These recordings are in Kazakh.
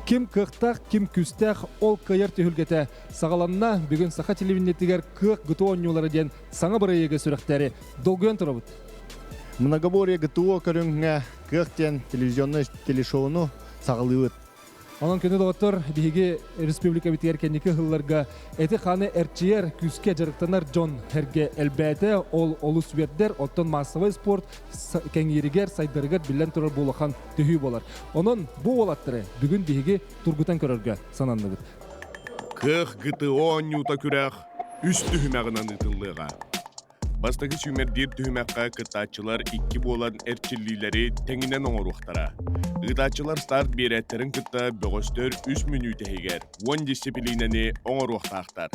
Ким кықтақ, ким күстақ ол кайыр түйілгеті. Сағаланна бүгін сақа телевинетігер кық ғыту онюлары ден саңа бірайеге сүріқтері. Долгуен тұрабыд. Многоборье ГТО көріңге кықтен телевизионный телешоуну сағылыуыд. Онан көні доғыттыр бігі республика бітігер кәнекі ғылларға әті қаны әрчиер күске жарықтанар Джон Херге әлбәті ол олыс бердер, оттан массовый спорт кәңерігер сайдырығыр білен тұрар болақан түйі болар. Онан бұл олаттыры бүгін бігі тұрғытан көрерге сананды бұд. Кық ГТО нюта күрәқ үст түхімәғынан ұтылыға. Бастағы сүймердер түхімәққа кытачылар 2 болан әрчілілері тәңінен оңыруқтара. Кытачылар старт береттерін кытта бөғістер 3 минут егер 10 дисциплинаны оңыруқтақтар.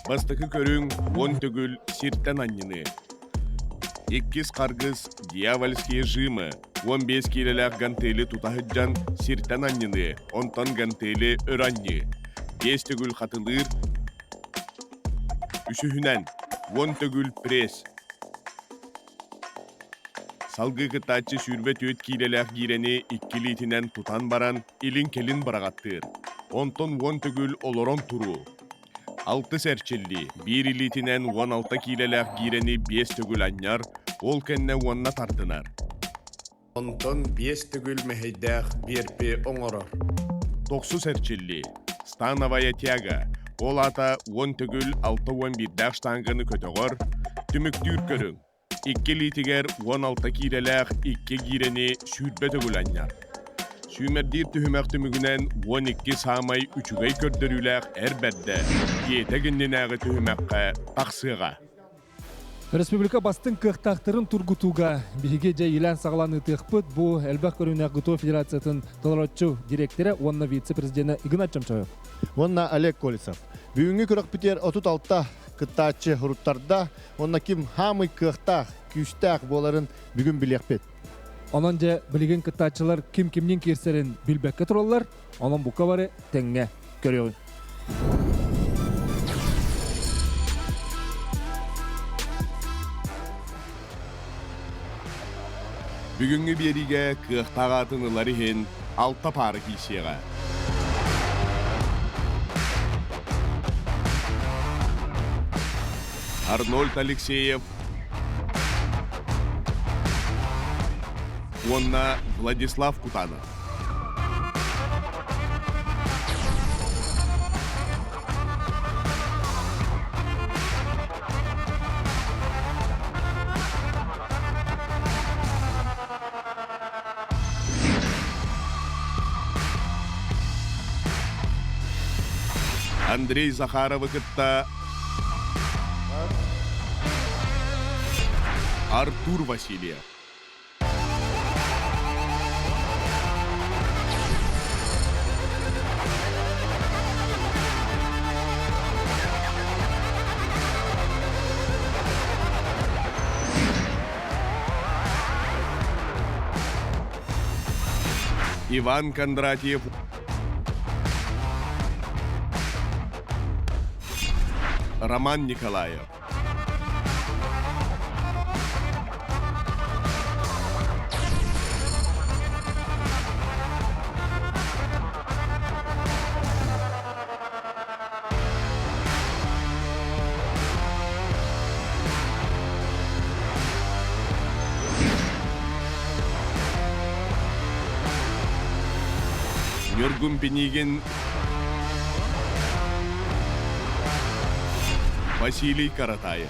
Бастағы көрің 10 түгіл сирттен аннины. 2 қарғыз дьявольские жимы, 15 келеләқ гантелі тұтахыджан сирттен аннины, 10 гантелі өранны. 5 түгіл қатылыр үшіхінен 10 түгіл пресс. Салғы кытачы сүрбет өт кейлеләқ гирені 2 литінен тұтан баран илін келін барағаттыр. 10 түгіл олорон тұру. 6 сәрчілді 1 литінен 16 кейлеләқ гирені 5 түгіл аньяр, ол кәнне 10-на тартынар. 5 түгіл мәхейдәқ берпе оңырыр. 9 сәрчілді становая тяга. Ол ата 10 түгіл 6-11 дәқ штангыны көтіғыр, түміктүр көрің. 2 литігер 16 кейлеләқ 2 гирені сүрбе түгіл аньяр. Сүймердер түхімәқ түмігінен 12 самай 3-гай көрдіріләқ әрбәдді. Етегінден әғі түхімәққа тақсыға. Республика бастың кықтақтырын тургутуга биге жайылан сағаланы тықпыт бұл әлбәқ көріне ГТО Федерациятын толоротчу директоры, онна вице-президенті Игнат Чамчаев. Онна Олег Колесов. Бүгінгі күрік бітер 36-та кыттачы ғұрыттарда, онна ким хамы кықтақ, күстақ боларын бүгін білек бет. Онан же білген кыттачылар ким-кимнен керсерін білбәкке тұралар, онан бұқа бары тәңге көреуін. Бүгінгі беріге қықтағатынылары хен 6 пары кейсеға. Арнольд Алексеев, онна Владислав Кутанов. Андрей Захаров кытта Артур Васильев. Иван Кондратьев. Роман Николаев. Нюргум Пенигин. Василий Каратаев.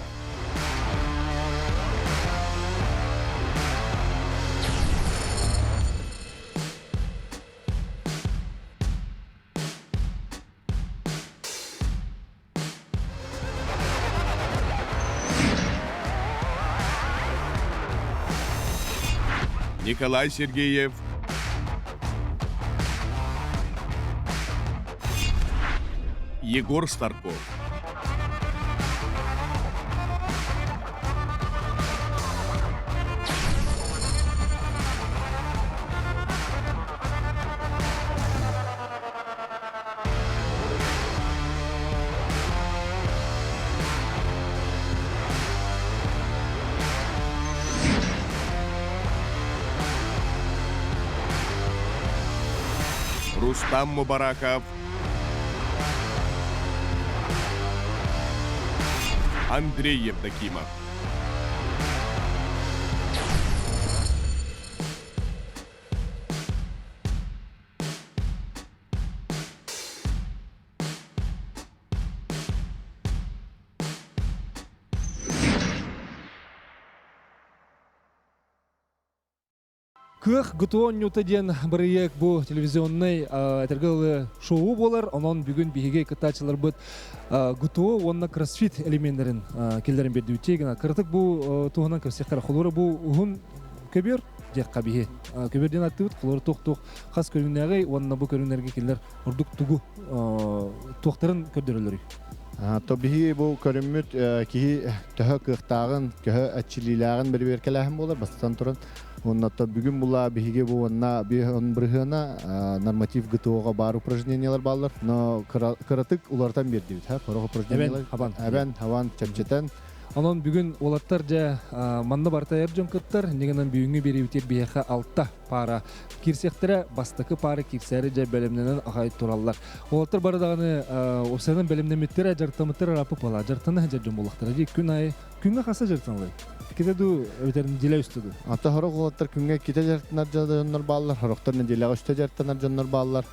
Николай Сергеев. Егор Старков. Рустам Мубараков, Андрей Евдокимов. Кых гутуон нюта ден біріек бұл телевизионный әтергілі шоу болар. Онон бүгін бігеге кытачылар бұд гутуо онна кроссфит элементтерин келдерін берді өтеген. Кыртык бұл туғынан көрсек қолыры бұл ұғын көбер дек қабиге. Көберден атты бұд, қолыры тоқ-тоқ қас көріннәғай, онна бұл көрінлерге келдер ұрдық тұғу тоқтарын көрдірілері. Тобихи бұл көрінміт кейі түхі қықтағын, көхі әтчіліләғын бір кәләхім болар, бастан тұрын. Оннатта бүгін бұла бігеге бұл онна бірғына норматив ГТО-ға бар упражнениялар балар. Но қыратық олардан берді бит, қорық упражнениялар. Әбән, хаван, чәпчетен. Онон бүгін олаттар жа манны барта жон кыттар, негенен бүгінгі бері өтер бейеқа алтта пара кирсектері, бастықы пара кирсері жа бәлемненен ағай тураллар. Олаттар барадағаны осының бәлемнеметтері жартамыттыр рапы пала, жартаны жон болақтыр. Күн айы, күнге қаса жартанлай. Кете ду өтерін деле үстіді. Ата хорық олаттар күнге кете жартанар жоннар балар, хорықтар неделеға үсті жартанар жоннар балар.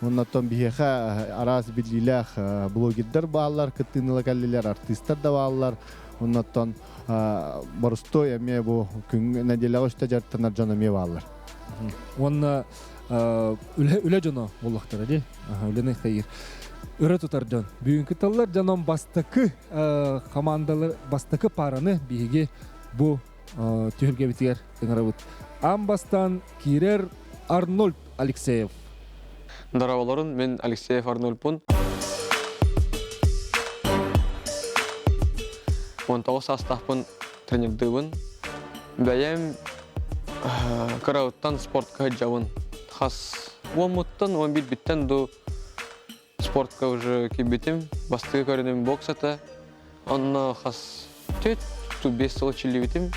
Оннаттан бейеқа арас бидлилях блогердер балар, кыттынылы кәлілер, артистар да балар. Оннаттан барыстой әме бұл күнге неделеға үсті жартанар жон әме балар. Онна үлі жоны болақтыр, әде? Үліні қайыр. Өрі тұтар жон. Бүгінгі талар жанон бастықы командалар, бастықы параны бейге бұл түйірге бітігер дыңыра бұд. Амбастан Кирер Арнольд Алексеев. Дарабаларын, мен Алексеев Арнольд бұн. 19 састақпын тренердігін. Бәйем қарауыттан спортқа жауын. Қас 10-мұттан, 11 біттен до спортқа уже кебетім. Бастығы көрінем боксата. Онна қас 4-5 сыл чили бітім.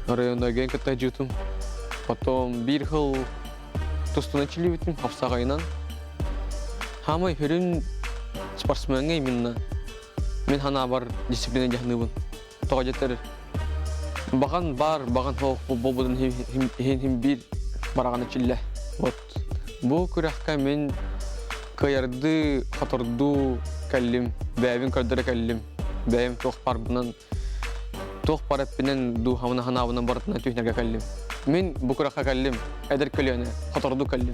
Районда ген кітті жүтім. Потом бір қыл тұстына чили бітім, хапсағайынан. Хамай хүрін спортсменге именно. Мен хана бар дисциплина жахныбын. Тоға жетер. Баған бар, баған хоқ болбудын хем бір барағаны чилле. Вот. Бұл күрәққа мен кайарды, қатырду кәлім, бәйбін көрдірі кәлім. Бәйім тоқ бар бұнан, тоқ бар әппінен ду хавына хана абынан барытына түйінерге кәлім. Мен бұл күрәққа кәлім, әдір кәліяны, қатырду кәлім.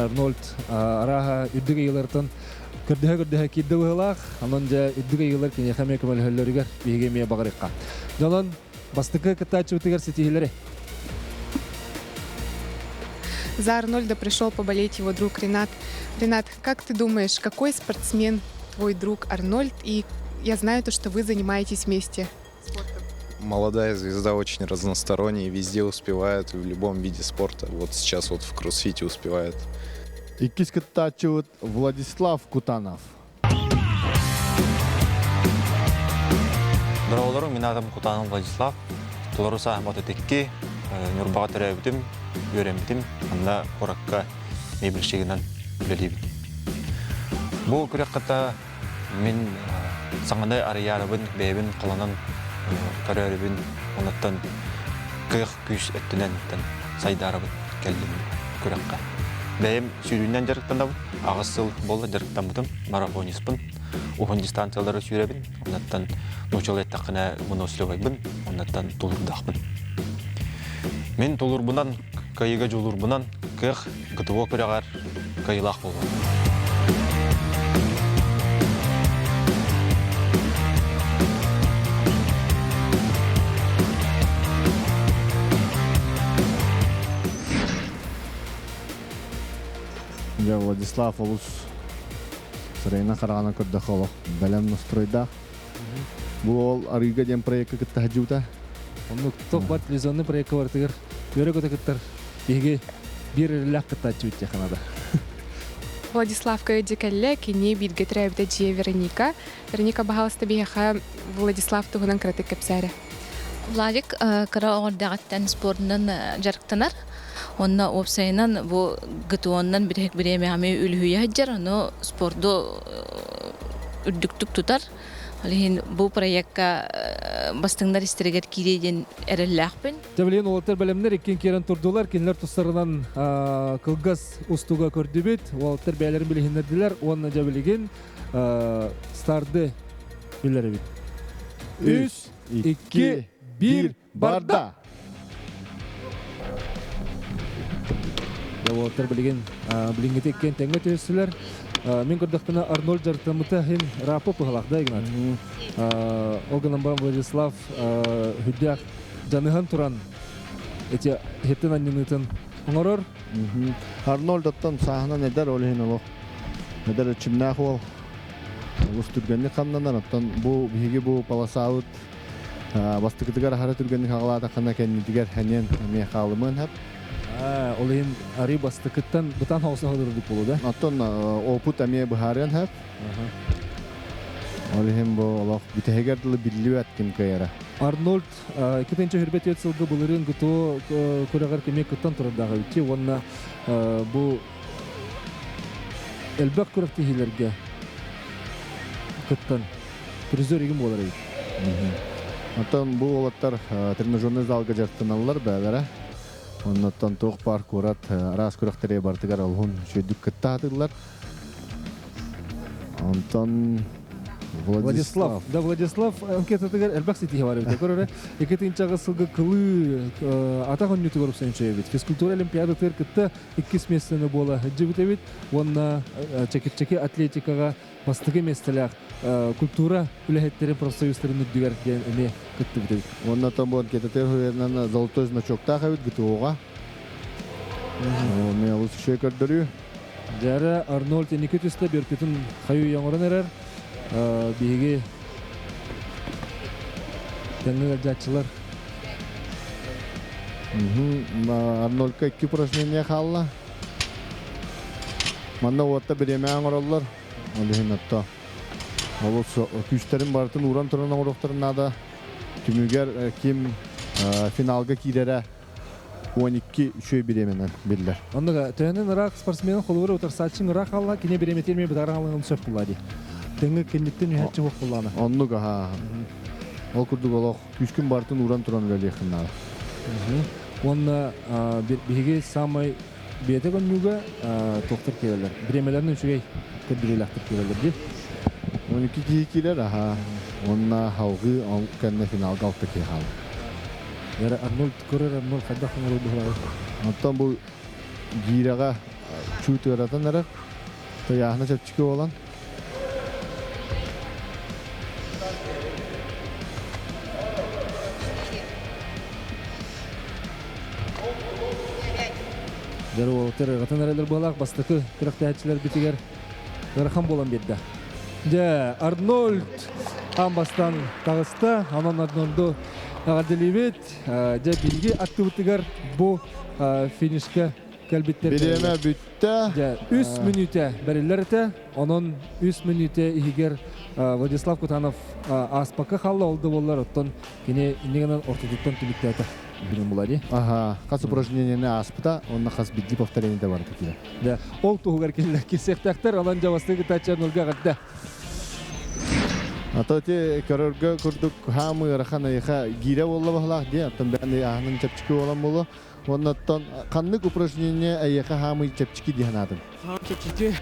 Арнольд араға үддігі елартын көрдігі кейді ұғылақ, анын жа үддігі елар кене қаме көмәлі хөллерігер бейге мия бағырыққа. Жонын бастықы кітачы өтігер сетігілері. За Арнольда пришел поболеть его друг Ренат. Ренат, как ты думаешь, какой спортсмен твой друг Арнольд? И я знаю, что вы занимаетесь вместе спортом. Молодая звезда, очень разносторонняя, везде успевает, в любом виде спорта. Вот сейчас вот в кроссфите успевает. Иккис кытачы Владислав Кутанов. Здраволару, мен адам Кутанов Владислав. Толаруса мототекке, нюрбаға түрәбітім, өремітім, анда қораққа мейбілшегінен білелейбін. Бұл күрек мен саңғандай арыярыбын, бәйбін, қоланан көрәрібін, онаттан қиық күйіс әттінен сайдарыбын кәлдім күрекқа. Бәйім сүйрінен жарықтандабын, ағысыл болды жарықтанбытым, марафониспын, оғын дистанциялары сүйребін, онаттан нұчалы әттіқіне мұны өсілебайбын, онаттан толырдақпын. Мен толырбынан, кайыға жолырбынан, қиық ғытыға көрәғар кайылақ болған. Владислав Олус сырайна қарағана көрді қолық бәлем настройда. Бұл ол арыға ден проекті күтті әджута. Онны ток бар телевизионный проект бартыгар. Көрө көтөкөттөр биге бир лак кытачы бит Канада. Владиславка Эдикалле, кини бидге требде Джия Вероника. Вероника багалста биха Владислав тугунан краты кепсаре. Владик кара ордагаттан спортунан жарыктанар. Онна опсайынан бу гытуоннан бирек биреме ами үлүйө хаджар, но спортдо үрдүктүк тутар. Алин бу проектка бастыңдар истерегет кирейден эреллахпен. Жабылен олтар белемнер иккен керен турдулар, кинлер тустарынан кылгас устуга көрдүбүт. Олтар бәйләрен билгендер, онна жабылген старды билербит. 3 2 1 барда. Олтар билген билингете иккен теңге төсүлөр. Мен көрдіқтіні Арнольд жартымыты хен рапы пығылақда егінат. Олғынан барам Владислав хүддіяқ жаныған тұран әте хеттен анненытын оңырыр. Арнольд оттан сағынан әдер олығын олық. Әдер чимнақ ол. Олыс түргенні қамнанар. Оттан бұл бігі бұл паласауыт бастықытығар ағара түргенні қағылада қана кәннедігер әнен әме қалымын әп. Олайын ари бастықыттан бұтан хаусын ғадырдық болу да? Оттан опыт әме бұхарыған әп. Олайын бұл олақ бүтәгерділі білі әткен кайара. Арнольд, кетенче хүрбет етсілгі бұлырын күту көрағар кемек күттан тұрырдағы өте. Онна бұл әлбәк көрікті хейлерге күттан призер егін болар еді. Оттан бұл олаттар тренажерный залға жартыналар бәлері. Оннаттан тоқ бар көрат арас көріқтері бартығар алғын шөйдік күтті атылар. Онтан Владислав. Да, Владислав анкетатығар әлбәк сетіге бар өте. Көрірі, екетін чағысылғы қылы атақ өннеті көріп сән шөй бет. Физкультура олимпиада тыр күтті 2 мессені бола хүджі бүт әбет. Онна чекет-чеке атлетикаға бастығы местеләқ культура үләхеттерін профсоюздарын үддігер әне күтті бүт әбет. Оннаттан бұл анкетатыр хүйерінен золотой значокта қабет күті оға. Мен олыс шөй көрдірі. Жәрі Арнольд енекі түсті беркетін қайу яңырын әрер. Биге тәңгі жатшылар. Арнольдқа 2 упражнение қалла. Манда оғатта біреме аңыралар. Олығын атта. Олыс күштерін бартын уран тұрын аңырықтырын ада. Түмігер кем финалға кейдері 12 шөй біременен білдер. Онныға тәңін ұрақ спортсменін қолуыры отыр сатшын ұрақ алла, кене біреметермен бұдарын алыңын сөп бұлады. Тәңгі кендіктен үйәтші оқ бұланы. Онныға, ол күрдік олық күшкін бартын уран тұрын өлейхіннады. Онна биге самай бете гоннуга тоқтыр келелер. Биремелерин үчүгей кырдырылактыр келелер ди. 12 кийкилер онна хаугы кенне финалга алты кийхал. Яра Арнольд көрөр Арнольд кадда хаңыр булар. Оттан бу гирага чутыратын ара. Таяхна чапчык болан. Жары олтер гатанаралар булак бастыкы кырактачлар битигер гархан болан бедда. Жа Арнольд амбастан тагыста анан Арнольду агаделибет жа билги актыбытыгар бу финишке калбиттер. Биреме бүтті. Жа 3 минуте берилерте, анан 3 минуте игер Владислав Кутанов аспакка халла олды боллар оттон кене инегенен ортодуктан түлүктәтә. Билим булады. Кас упражнениени аспыта, онна кас бидди повторение да бар такие. Да, ол тугар келер кисектактар, анан жабастыгы тачанылга гадда. Атоте көрөргө курдук хамы рахана яха гире болла бахлах ди, аттан бәне ахнын чапчыки болан болу. Оннаттан каннык упражнение аяха хамы чапчыки ди ханадым. Чапчыки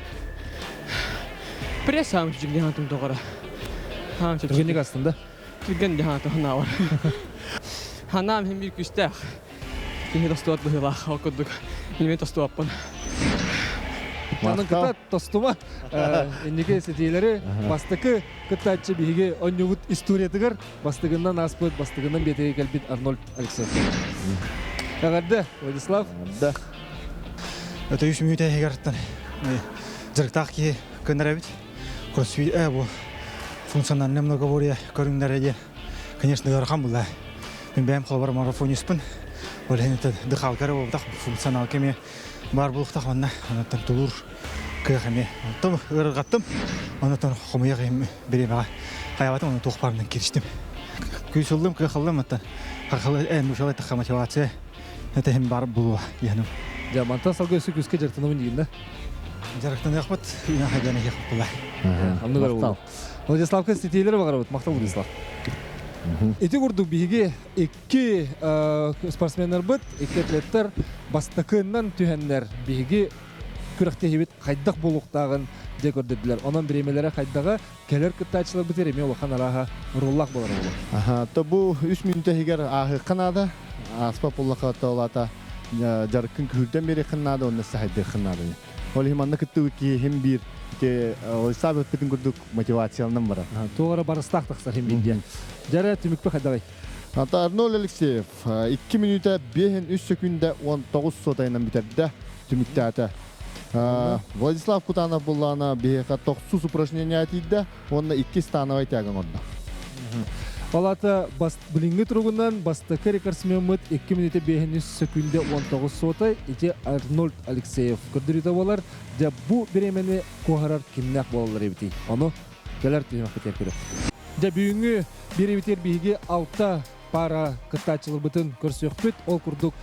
пресс хамы чапчыки ди ханатым тоғара. Түргенек астында? Түрген ди ханатым хана бар. Ханам hem bir küstək. Кене тостуат бұғыла, оқыдық. Неме тостуаппын. Жанын кыта тостума. Енеге сетейлері бастықы кытачы бігі оннювуд историятығыр. Бастығынан аспыд, бастығынан бетеге кәлбет Арнольд Александр. Ағарды, Владислав? Да. Это 3 минуты егерттен. Зіріктақ ке көндір әбет. Кроссфит бұл функциональный многоборье көріңдер әде. Конечно, ғарқан бұл. Мен бәм холбар марафониспын. Олен это дыхалкары болдық функционал кеме бар болдық онна. Оннан тулур кәхеме. Том ыргаттым. Оннан хомыяг беремега. Хаябатым оны тоқпарымдан киріштім. Көйсілдім, көйхалдым аттан. Қақылы ән мұшалай таққа мотивация. Это hem бар болуа, яным. Жаманта салғы өсі күске жартынымын дейін да? Жарықтан яқпыт, үйна хайданы яқпыт бұлай. Амны бар болу. Владиславка стетейлері бағар бұд, мақтал Владислав. Эти күрдік бейге 2 спортсменер бұд, 2 атлеттер бастықынан түйенлер бейге күріқте хебет қайдақ болуқтағын де көрдеділер. Онан біремелері қайдағы келер күттачылар бұтер еме олыған араға роллақ болар болу. То бұл 3 минута егер ағы қанады, аспап олаққа олата жарықын күрден бері қынады, оны сәйді қынады. Ол химанны күтті өкі хем бір сабы өттігін күрдік мотивациялының бара. Тоғара барыстақ тақсар хем бейде. Жәрі түмікпі қайдағай? Арнольд Алексеев 2 минута 5-3 секунда 19 сотайынан бітерді түмікті әті. Владислав Кутанов боллана бейқа 9 упражнения әтейді, онына 2 становай тәгін онда. Палата білінгі тұрғынан бастықы рекордсмен мұд 2 минута 5 секунда 19 сотай, ете Арнольд Алексеев көрдіріті болар, де бұ беремені қоғарар кемнәк болалар ебітей. Оны кәлер түймек бітер көріп. Де бүйінгі беребітер бейге 6 пара кыттачылыр бұтын көрсөкпет, ол күрдік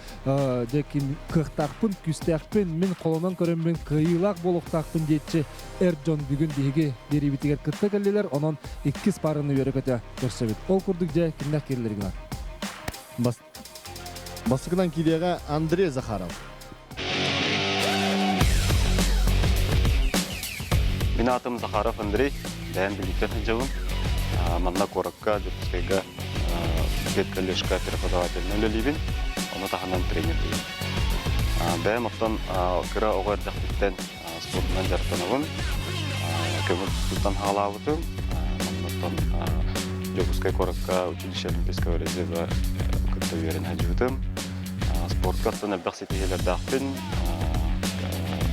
кықтақпын, күстәқпін, мен қолынан көріммен қиылақ болуқтақпын дейтші Эрджон бүгін бейге беребітігер кытты кәлелер, онын 2 параны өрі көті көрсөбет. Ол күрдік де кімнәк керлерігін ар. Бастығынан кейдеға Андрей Захаров. Мен атым Захаров Андрей, бәйін біліктен жауым. Манна коракка, жүріскайға беткалешка преподавательный лөлибин, оны таханан тренер дейін. Бәйім оттан кіра оғар дәқтіктен спортынан жартанығын, көмір тұттан халауытым, оттан жүріскай коракка училище олимпийского резерва күтті верен әжуытым. Спортқа аттан әлбәқ сетегелер дәқпін,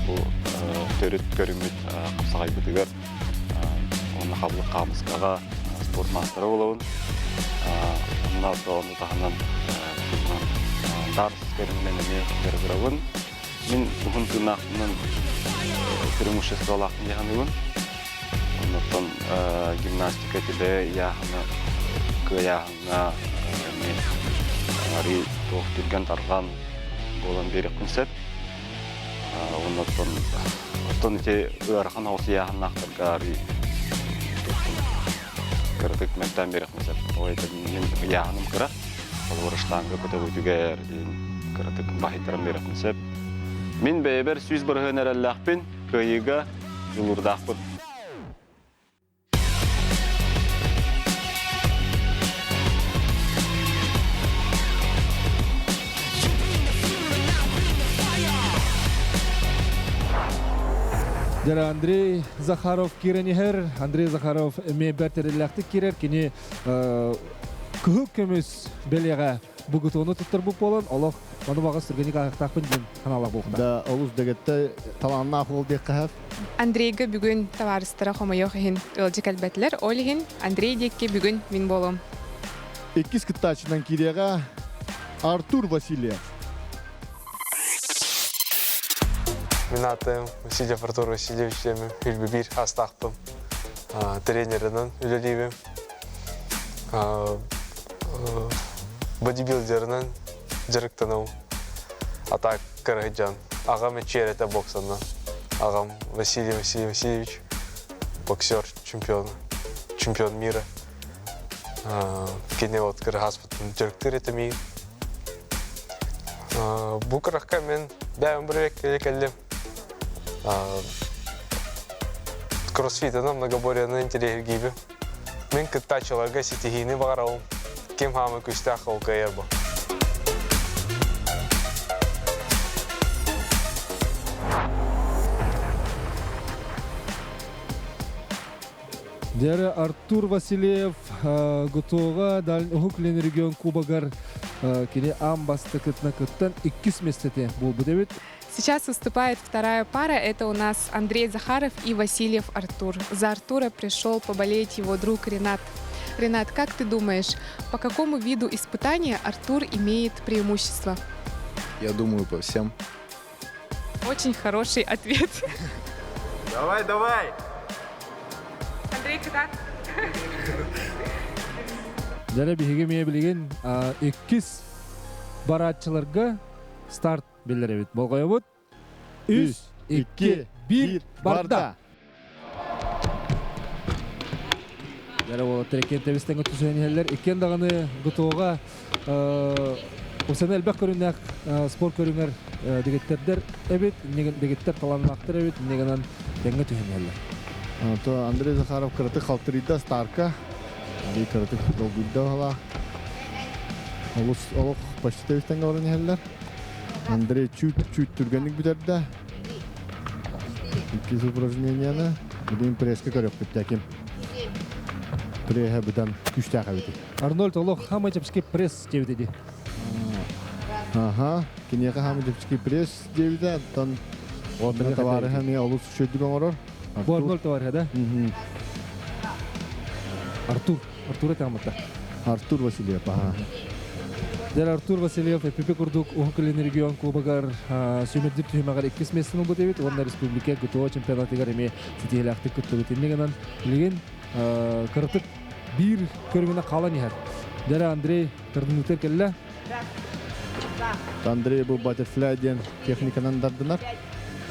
бұл төрет көрімет қапсағай бұтығар, оны қабылық қамысқаға спорт мастері болауын. Оны тағынан дарыс көріммен әме көрігірауын. Мен бұғын тұнақының түрімішесі олақтың деғанығын. Оныттан гимнастика тілі яғына көяғына ғари тоқ түрген тарған болан берек күнсет. Оныттан өте өріған аусы яғын ақтырға ғари кырдык мәктән берек мәсәп. Ой, мен яғаным кыра. Ол ұрыштаңғы көтіп өтігер дейін кырдык бахиттарым берек мәсәп. Мен бәйбер сүйіз бұрғын әрәлләқпен көйіға жылырдақпын. Дара Андрей Захаров киренихер, Андрей Захаров мен бәртерелләқті керер, кені күхік көміз бәлеға бұғытуыны тұттыр бұқ болын, олық оны баға сүргенік ақтақпын ден қаналақ болғында. Да, олыз дегетті таланна ақыл дек қағав? Андрейға бүгін таварыстыра қомайоқ ехін өлжік әлбәтілер, ол ехін Андрей декке бүгін мен болым. 2 кыттачынан киреға Артур Васильев. Мен атым Васильев Артур Васильевич, үлбі бір астақпым тренерінің үлелейбім. Бодибилдерінің жырықтанау. Атак Караджан. Ағам әчер әті боксанна. Ағам Василий Васильевич, боксер, чемпион мира. Кене от Карагаспытын жырықтыр әті мейін. Бұл қыраққа мен бәйім бір век кроссфитана многоборьяны интеллигент гибе. Мен кыттачыларга сетихини бағарауым. Кем хамы күстақ олқайыр бұл. Дәрі Артур Васильев ғытуға дәлін ұхықлен регион кубагар кене ам басты кытна кыттан 2 местете бұл бұдебет. Сейчас выступает вторая пара. Это у нас Андрей Захаров и Васильев Артур. За Артура пришел поболеть его друг Ренат Ренат, как ты думаешь, по какому виду испытания Артур имеет преимущество? Я думаю, по всем. Очень хороший ответ. Давай, давай! Андрей, как? Жана биһиге мие билеген 2 бараатчыларга старт белдеребит. Болгойбут. 3, 2, 1 барда. Жана ол трекен тебистен өтүсөнелер. Экен даганы гытоога Осаны әлбәк көрүнәк спорт көрүнәр дегеттердер эбит, неген дегеттер таланнактыр эбит, негенен деңге түһенелер. То Андрей Захаров кырыты халтырыйда старка. Али кырыты долгуйда hala. Олох почти тебистен көрүнәләр. Андрей чуть-чуть түргенлик битерде. İki упражненияны будем преска көрөп кеттеким. Преха бидан күчтә кабыты. Арнольд Олох хамы чапски пресс дебиди. Ага, кинега хамы чапски пресс дебиди. Тон одна товары хами олус шөйдүгөн орор. Бу Арнольд товары да? Артур тамата. Артур Васильев, ага. Дер Артур Васильев Пепе Курдук Охкалин регион клубагар сүймедип түймагар 2 мессин бу дебит. Онда республика гыто чемпионатыгар эме сетелакты күттүгү теннегенен билген кыртык бир көргөнө калан яр. Дер Андрей кырдынытер келле. Андрей бу баттерфляй ден техниканан дардынар.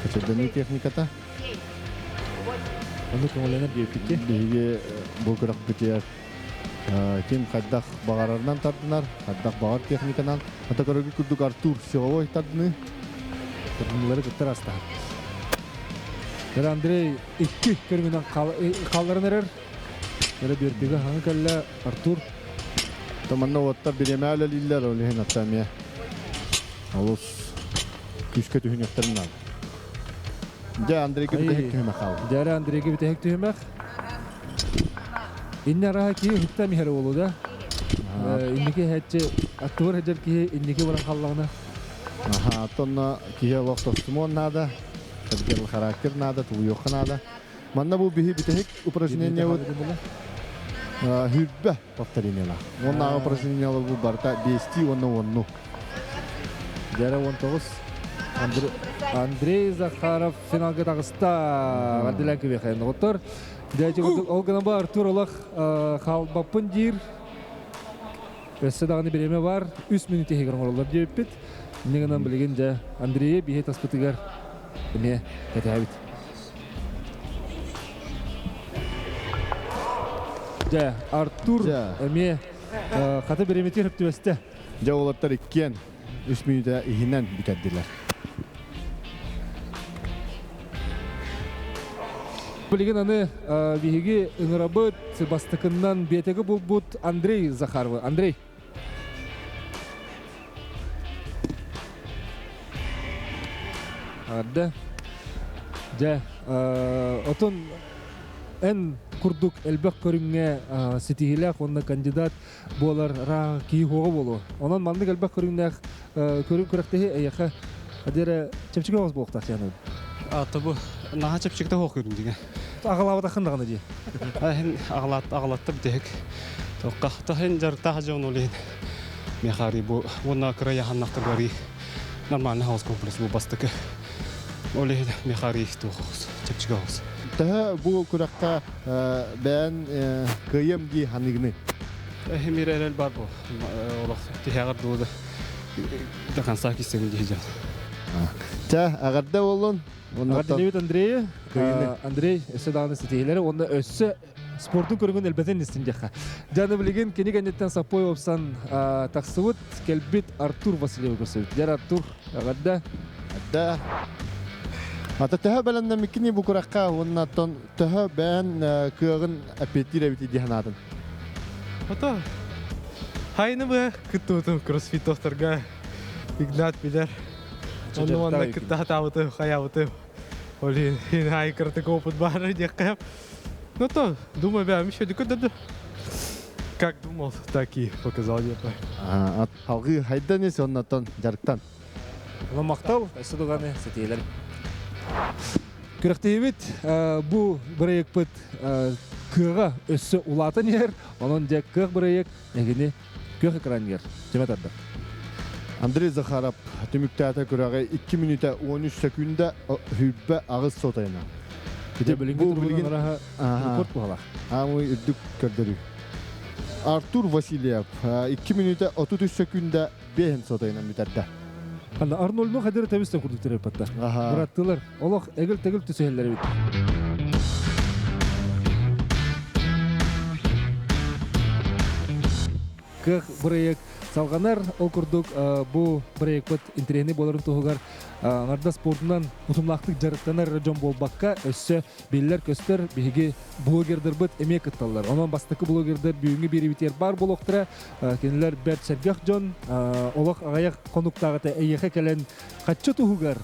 Качырдыны техниката. Аны көңүлөнөр бепикке. Биге бу кырак битер. Ким хаддах багарардан тардынар, хаддах багар техниканан. Ата көргө күрдүк Артур силовой тардыны. Кырдынлары кыттар аста. Дер Андрей 2 көргөнөн калдырын эрер. Дер бирдиге ханы келле Артур. Таманна оттар биремәле лиллер олehen атамия. Алус күскә түһүнәктернән. Дә Андрейге битек түһмәк ал. Дәр Андрейге битек түһмәк. Иннара ки хитта михер болуда. Иннеке хәтче Артур хәҗәр ки иннеке баран халлагына. Аха, тонна кие вакыт тумон нада. Хәҗәр характер нада, туйох нада. Манна бу бихи битек упражнение вот. Хүрбә повторениялар. Онна упражнениялар бу барта 10 онно. Дәр 19 Андрей Захаров финалга тагыста Гадилан кебехен отыр. Дәҗе олгына бар Артур Олах халбапын дир. Өссе дагы биреме бар. 3 минут егер оралар дип бит. Негеннән билген дә Андрей бихе таспытыгар. Эме кәтәбит. Дә Артур эме хаты биреме тиреп төбәстә. Дә олаттар иккен 3 минутта иһиннән битәдиләр. Билген аны биһиге ыңырабыт бастыкыннан бетеге булбут Андрей Захаров. Андрей. Адда. Дә отон эн курдук элбек көрүнгө сетигилек онда кандидат болар ра ки хого болу. Онан мандык элбек көрүнгө көрүн көрөктеги аяка адере чепчиге оз болуктак яны. Табу наха чепчикте хок көрүн деген. Агалабы тахындаганы ди. Хин агалаттып дек. Токка тахын жарта хажон олин. Мехари бу вона края ханнактыр бари. Нормально хаус комплекс бу бастык. Олин мехари тохос чепчиге хос. Та бу куракта бен кыйым ди ханыгны. Мирел бар бу. Олох тихагар дуда. Дакан сакисен дижа. Та агарда болон. Давид Андрей, эседаны сетейлери, онда өссө спорттун көрүнгөн элбетен истинжака. Жаны билген кенегенеттен сапой опсан таксыбыт келбит Артур Васильев көрсөбүт. Жар Артур агарда. Адда. Ата төһө беләндә микини бу куракка оннан төһө бән кыгын апетире бит диханатын. Ата. Хайны бу кытты кроссфит тохторга Игнат билер. Оннан кытта хатабыты хаябыты. Олин хай кыртык опыт бар диккәп. Ну то, думаю, бәм еще дикәдә. Как думал, так и показал я. Халгы хайдан эс оннан жарыктан. Аны мактал, эседоганы сетейлер. Көрөктөбүт бу проект кыга өссө улатын ер, онон же кыг бырайык, эгини көх экран ер. Жеме тарды. Андрей Захаров түмүктәтә күрәгә 2 минута 13 секунда хүббә агыз сотайна. Кете билинге турган араха рекорд була. Амы үрдүк көрдөрү. Артур Васильев 2 минута 33 секунда 5 сотайна битәрдә. Анда Арнольдны хәдер табисте курдуктыр патта. Бараттылар. Олох эгел-тегел төсәлләр бит. Кых бырайык салганар ол курдук бу бырайык бит интернет боларын тугар аңарда спортунан утумлактык жарыктанар жон болбакка өссө биллер көстөр биги блогердер бит эмек кытталар. Онон бастыкы блогердер бүгүнгү бери битер бар болоктура кенелер Берт Сергех жон олох агаяк конуктагыта эйехе келен каччы тугар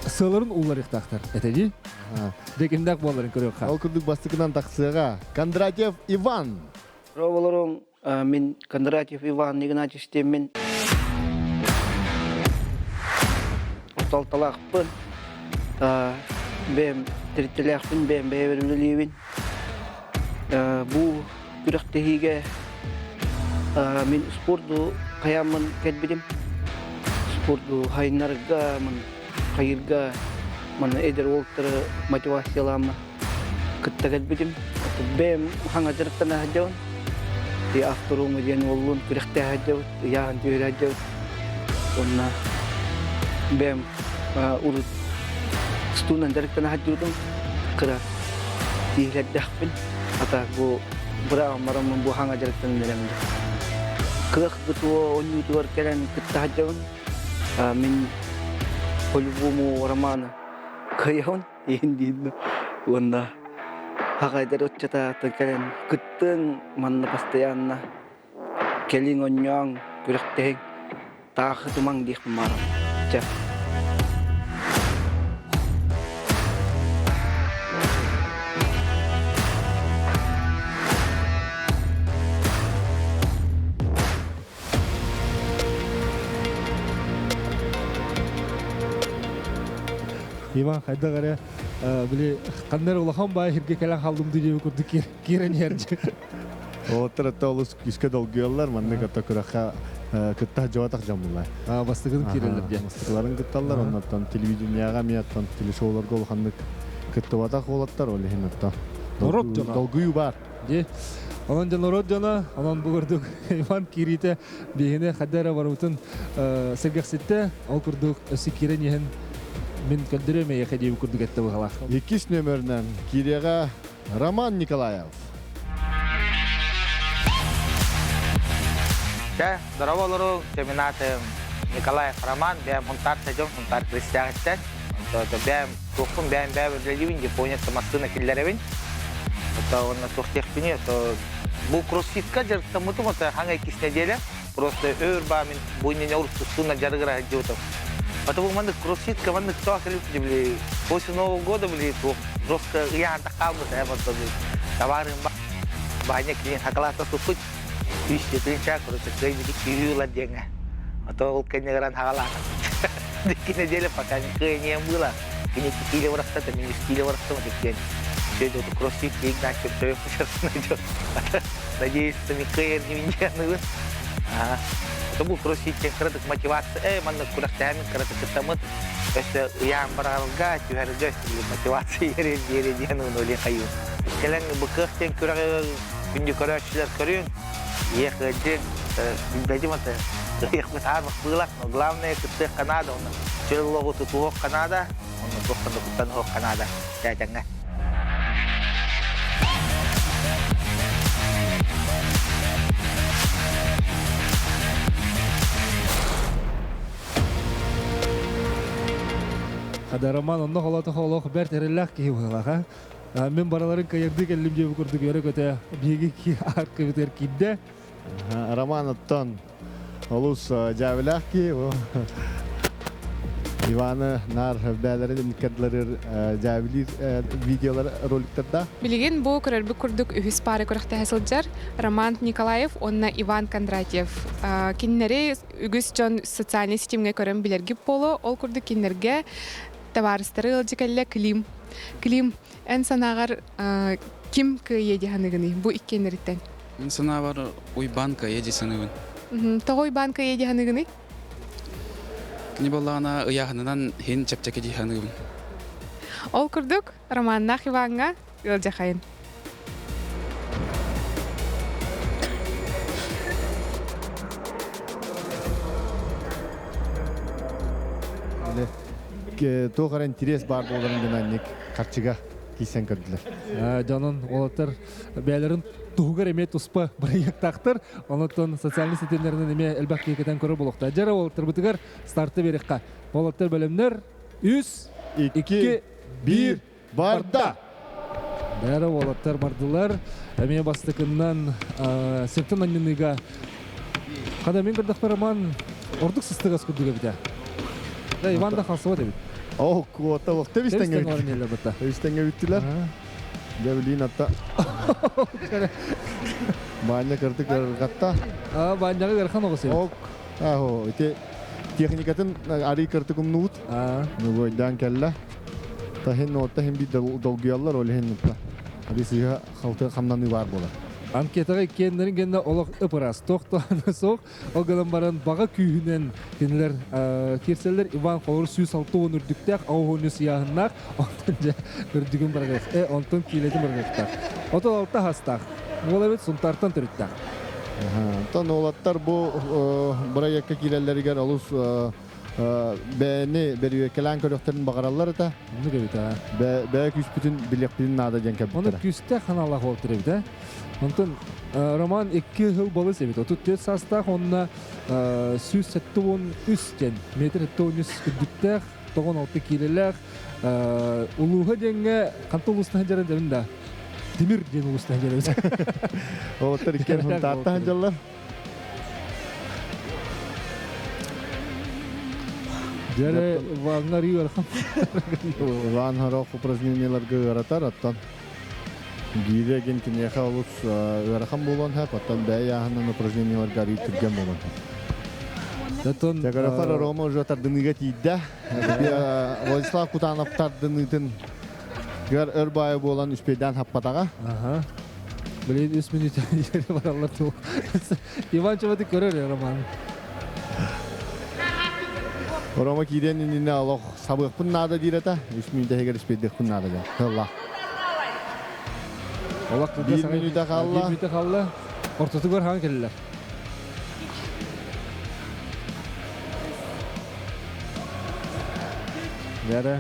сыларын улар ихтактар. Этеди? Декиндак боларын көрөк. Ол курдук бастыкынан таксыга Кондратьев Иван. Роволорон мен Кондратьев Иван Игнатьевич темен Талталақпын, бәм тірттіләқпін, бәм бәйбірілейбін. Бұл күріқтігіге мен спорту қаямын кәдбедім. Спорту хайнарға, қайырға, әдір олықтыры мотивациялама күтті кәдбедім. Бәм хаңа жырықтана әдеуін. Авторум еден олуын күріқті әдеуін, яғын түйір әдеуін. Бәм урut stunan dari tanah judung kera dilihat dahpin atau bu berapa maram membuang ajar tanah dalam kerah ketua onyu tuar kalian ketah jauh min polubumu ramana kayaun ini wanda hakai terus cata terkalian keteng mana pastian na keling onyang kerah teh tak ketumang di kemarin cah. Иван хайдагара били кандар улахан бай хирге келен халдымды деп көрдүк кирен ерже. Отырта олус кишке долгуялар манны ката күрәхә кытта жаватак жамулай. Бастыгын кирелер же. Бастыкларын кытталар, оннан телевиденияга мияттан телешоуларга улханнык кыттыбатак олаттар ол хинатта. Норот жана. Долгую бар. Же. Онан жана норот жана, онан бугырдык Иван кирите бегене хадара барутун сергексетте ал курдук өсү кирен ehen мен көндүрөмө яка деп көрдүк этте бугала. 2 нөмөрүнөн кирега Роман Николаев. Да, здорово, Лору, терминаты Николаев Роман, бэм хунтар сажом, хунтар крестьянстен. То бэм тухун бэм ливин Япония самастына киллеревин. То он на тухтех пине, то бу кроссфитка жарыкта мутум ата хаңа 2 неделя. Просто өрбамин буйнене урсусуна жарыгыра жутум. Потому что мы кроссфит, команда кто были после Нового года были жестко я отдыхал, да вот товары баня клиент хаклата сухой, ищет клинчак, короче, клиент кирилла деньги, а то он конечно хаклата. Дикие недели пока не было, не кили вырастет, не кили вырастет, дикие. Все идут кроссфит, и начал все сейчас найдет. Надеюсь, что не клиент не меня. Это был кроссфит, краток мотивация, манна курахтами, краток ketemu, terus yang berharga, juga harga motivasi yeri ну нули хаю. Kalian bekerja kurang kunjuk kerja kerjaan, ya kerja, jadi macam, ya besar maksudlah, главное kita Kanada, jadi logo tuh Kanada, untuk pendapatan Kanada, ya jangan. Хада Роман онно холото холох берт эреллак ки була. Мен бараларын кайырды келим деп көрдүк өрө көтө биги ки аркы битер кидде. Роман оттон олус жавлак ки Иваны нар бәләрен никәдләр жавли видеолар роликтарда. Билеген бу көрөрбү көрдүк үһүс пары көрөктө хасылжар Роман Николаев, онна Иван Кондратьев. Киннери үгүс жон социальный сетимге көрөм билерги боло, ол көрдүк киннерге товарыстары ылжыкалле клим. Клим эн санагар Ким кыя диханыгыны бу иккенеритен? Мен сана бар уйбанка еди саныбын. Тогой банка диханыгыны? Кини боллағана ыяғынынан хен чапчаке диханыгын. Ол күрдік Романнах Иванға ыл жақайын. Тоғар интерес бар боларын ник қарчыға кейсен көрділер. Жанын олаттар бәлерін туғығыр еме тұспа біраяқтақтыр. Онаттан социальный сетелерінен еме әлбәқ кейкетен көрі болуқта. Жара олаттар бұтығар старты берекқа. Олаттар бәлемдер 3, 2, 1, барда! Бәрі олаттар бардылар. Әме бастықыннан септен анныныға қадамен көрдіқ бараман ордық сыстығас күрдігі біте. Иван да қалсыва дебит. О, куота вақты бістенге біттілер. Бістенге біттілер. Дәбілейін атта. Баня кірді кірғатта. Баняға кірхан оғысы. О, техникатын арый кірді күмнуыт. Нүгойдан кәлі. Тахин отта хем бит долгиялар олы хен нұтта. Арисыға қалты қамнаны бар болар. Анкетаға кендерін кенде олық ұпырас. Тоқтуаны соқ, оғылын баран баға күйінен кенелер керселер Иван қолыр сүйіс алтуын үрдіктәк, ауғыны сияғыннақ, онтын жа үрдігін барғайық. Онтын кейлетін барғайықтақ. Отыл алта хастақ. Ол әбет сұнтартан түріттақ. Тан олаттар бұл бұра екке кейлелерігер олыс бәні бәрі өкелән көріқтерін бағаралар әті. Оны көбіті. Бәі күс бүтін білек білін нада жен кәбіттері. Оны күсті қаналақ ол түребіті. Онтон Роман 2 жыл болы себет. Отут төт састақ онына сүйіс сәтті он үстен метр әтті он үст күдіктәқ, 96 келеләқ. Улуға денге қанты ұлыстан жаран дәмінде? Демір ден ұлыстан жаран. Олаттар икен ұнтаттан жалар. Жәрі ваңар үй арқам. Ван харақ упражненияларға ғаратар аттан. Гире ген кинеха олус өрахам болон хап, аттан бәй яхынан упражненияларға арый түрген болон хап. Тәгәрәфар Рома уже тардыныға тейді. Владислав Кутанов тардынытын гәр өрбайы болан үспейден хаппатаға. Білейді 3 минут ері бар алар тұл. Иван чабаты көрер, Роман. Рома кейден иніне алақ сабық пұн нада дейреті, 3 минут әгер үспейдек пұн нада жа. Хылла. 1 минута қалла. Ортаты көр хан келілер. Бәрі.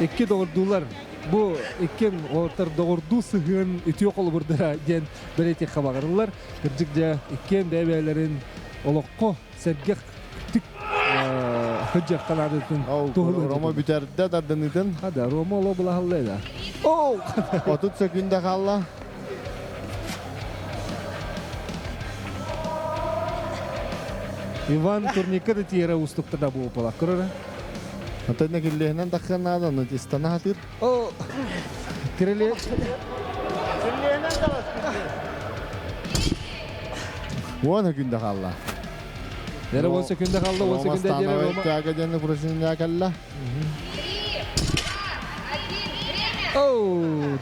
2 доғырдулар. Бұ 2 олар доғырду сығын үтіе қолы бұрдыра ден бір етек қабағырылар. Кіржік жа 2 бәбәлерін олыққо сәргек түк хүджек қанадытын тұғылы. Рома бүтерді дардынытын. Хада, Рома олы бұла қаллайды. Отут секунда қалла. Иван турникада тиера устуктада бұл бұла. Көрірі? Атайна келлехінен таққан нада, стана хатыр. Кіреле. Он секунда қалла. Дәрі 10 секунда қалды, 10 секунда дәрі Рома. Рома станавай тәгі құрышында қалла.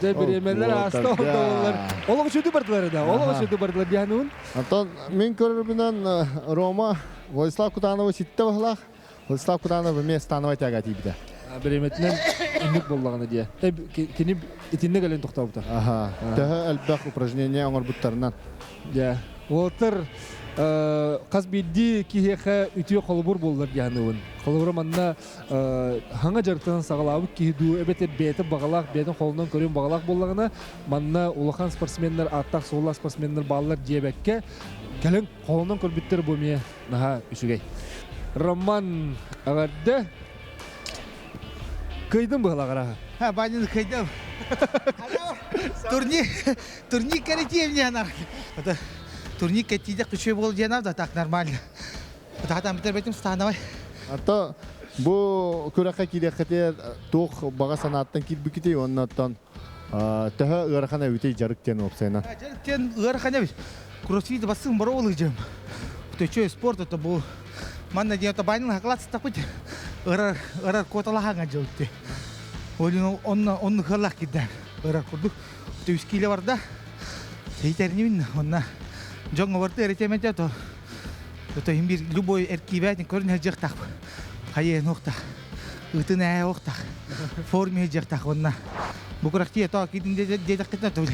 Жайбіремелер аста олар. Олығы шөді бардылар еді. Олығы шөді бардылар дияғынуын. Антон, мен көрірбінен Рома Владислав Кутанова сетті бағылақ. Владислав Кутанова мен станавай тәгі атейбіді. Біреметінен үмік болағына дия. Кені итінне кәлен тоқтау бұта. Тәгі әлбәқ упражнение оңыр бұттарынан. Олар қаз бейді кейхеға үтіе қолыбыр болылар дияғынуын. Қолыбыр манна хаңа жарықтан сағалауы кейду әбетер бәйті бағалақ, бәйдің қолынан көрен бағалақ болағына манна улахан спортсменлер, аттақ соғыла спортсменлер балылар дебәкке кәлін қолынан көрбіттер бұмия наға үшігей. Роман ағарды көйдің бағалағыра? Банин көйдің. Турник кәрекем не анар. Турник кәттейдек күші бол денав да так нормально. Бұтағатан бітер бәйтім станавай. Ата бұл көрәққа кейдеккетер тоқ баға санаттан кейт бүкетей оннаттан тәхі ұғарқана өтей жарықтен опсайна. Жарықтен ұғарқана өтей. Кроссфит басың бұры олық жем. Бұтөчөй спорт өті бұл. Манна дейін банин хақлатсы тақпыт. Ұғарар коталағанға жауытты. Олың онны қырлақ кедден. Ұғарар құрдық. 100 бар да. Сейтернин, онна. Жоңго барты эретементе то. То имбир любой эркибетин көрүн жактак. Хайе нокта. Үтүнэ окта. Форме жактак онна. Букуракти то кидинде дедакта то.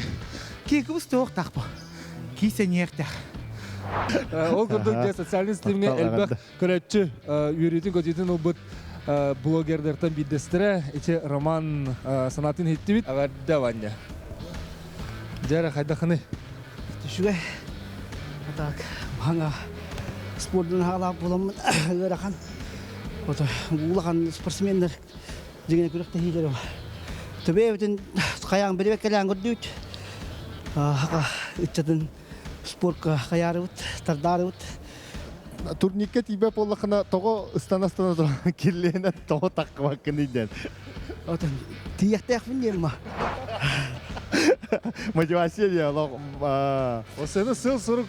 Ки кубус октак по. Ки сеньерта. Ол көрдік социальный сілімне әлбәқ көрәтші үйретін көтетін ол блогердерден биддестірі эти роман санатын хетті бит аварда ваня. Жара қайда қыны? Түшіге. Так, баңа спорттың халап боламын өрақан. Улақан спортсмендер дегене күректі хейлері бар. Төбе өтін қаяғын бірбек кәләң көрдіуіт. Үтчетін спортқа қаяры өт, тардары өт. Турникке тибе боллақына тоғы ыстан-астана тұрған келлейінен тоғы таққы баққын дейден. Тияқтаяқ білден ма? Мотивация де Осыны сыл сұрық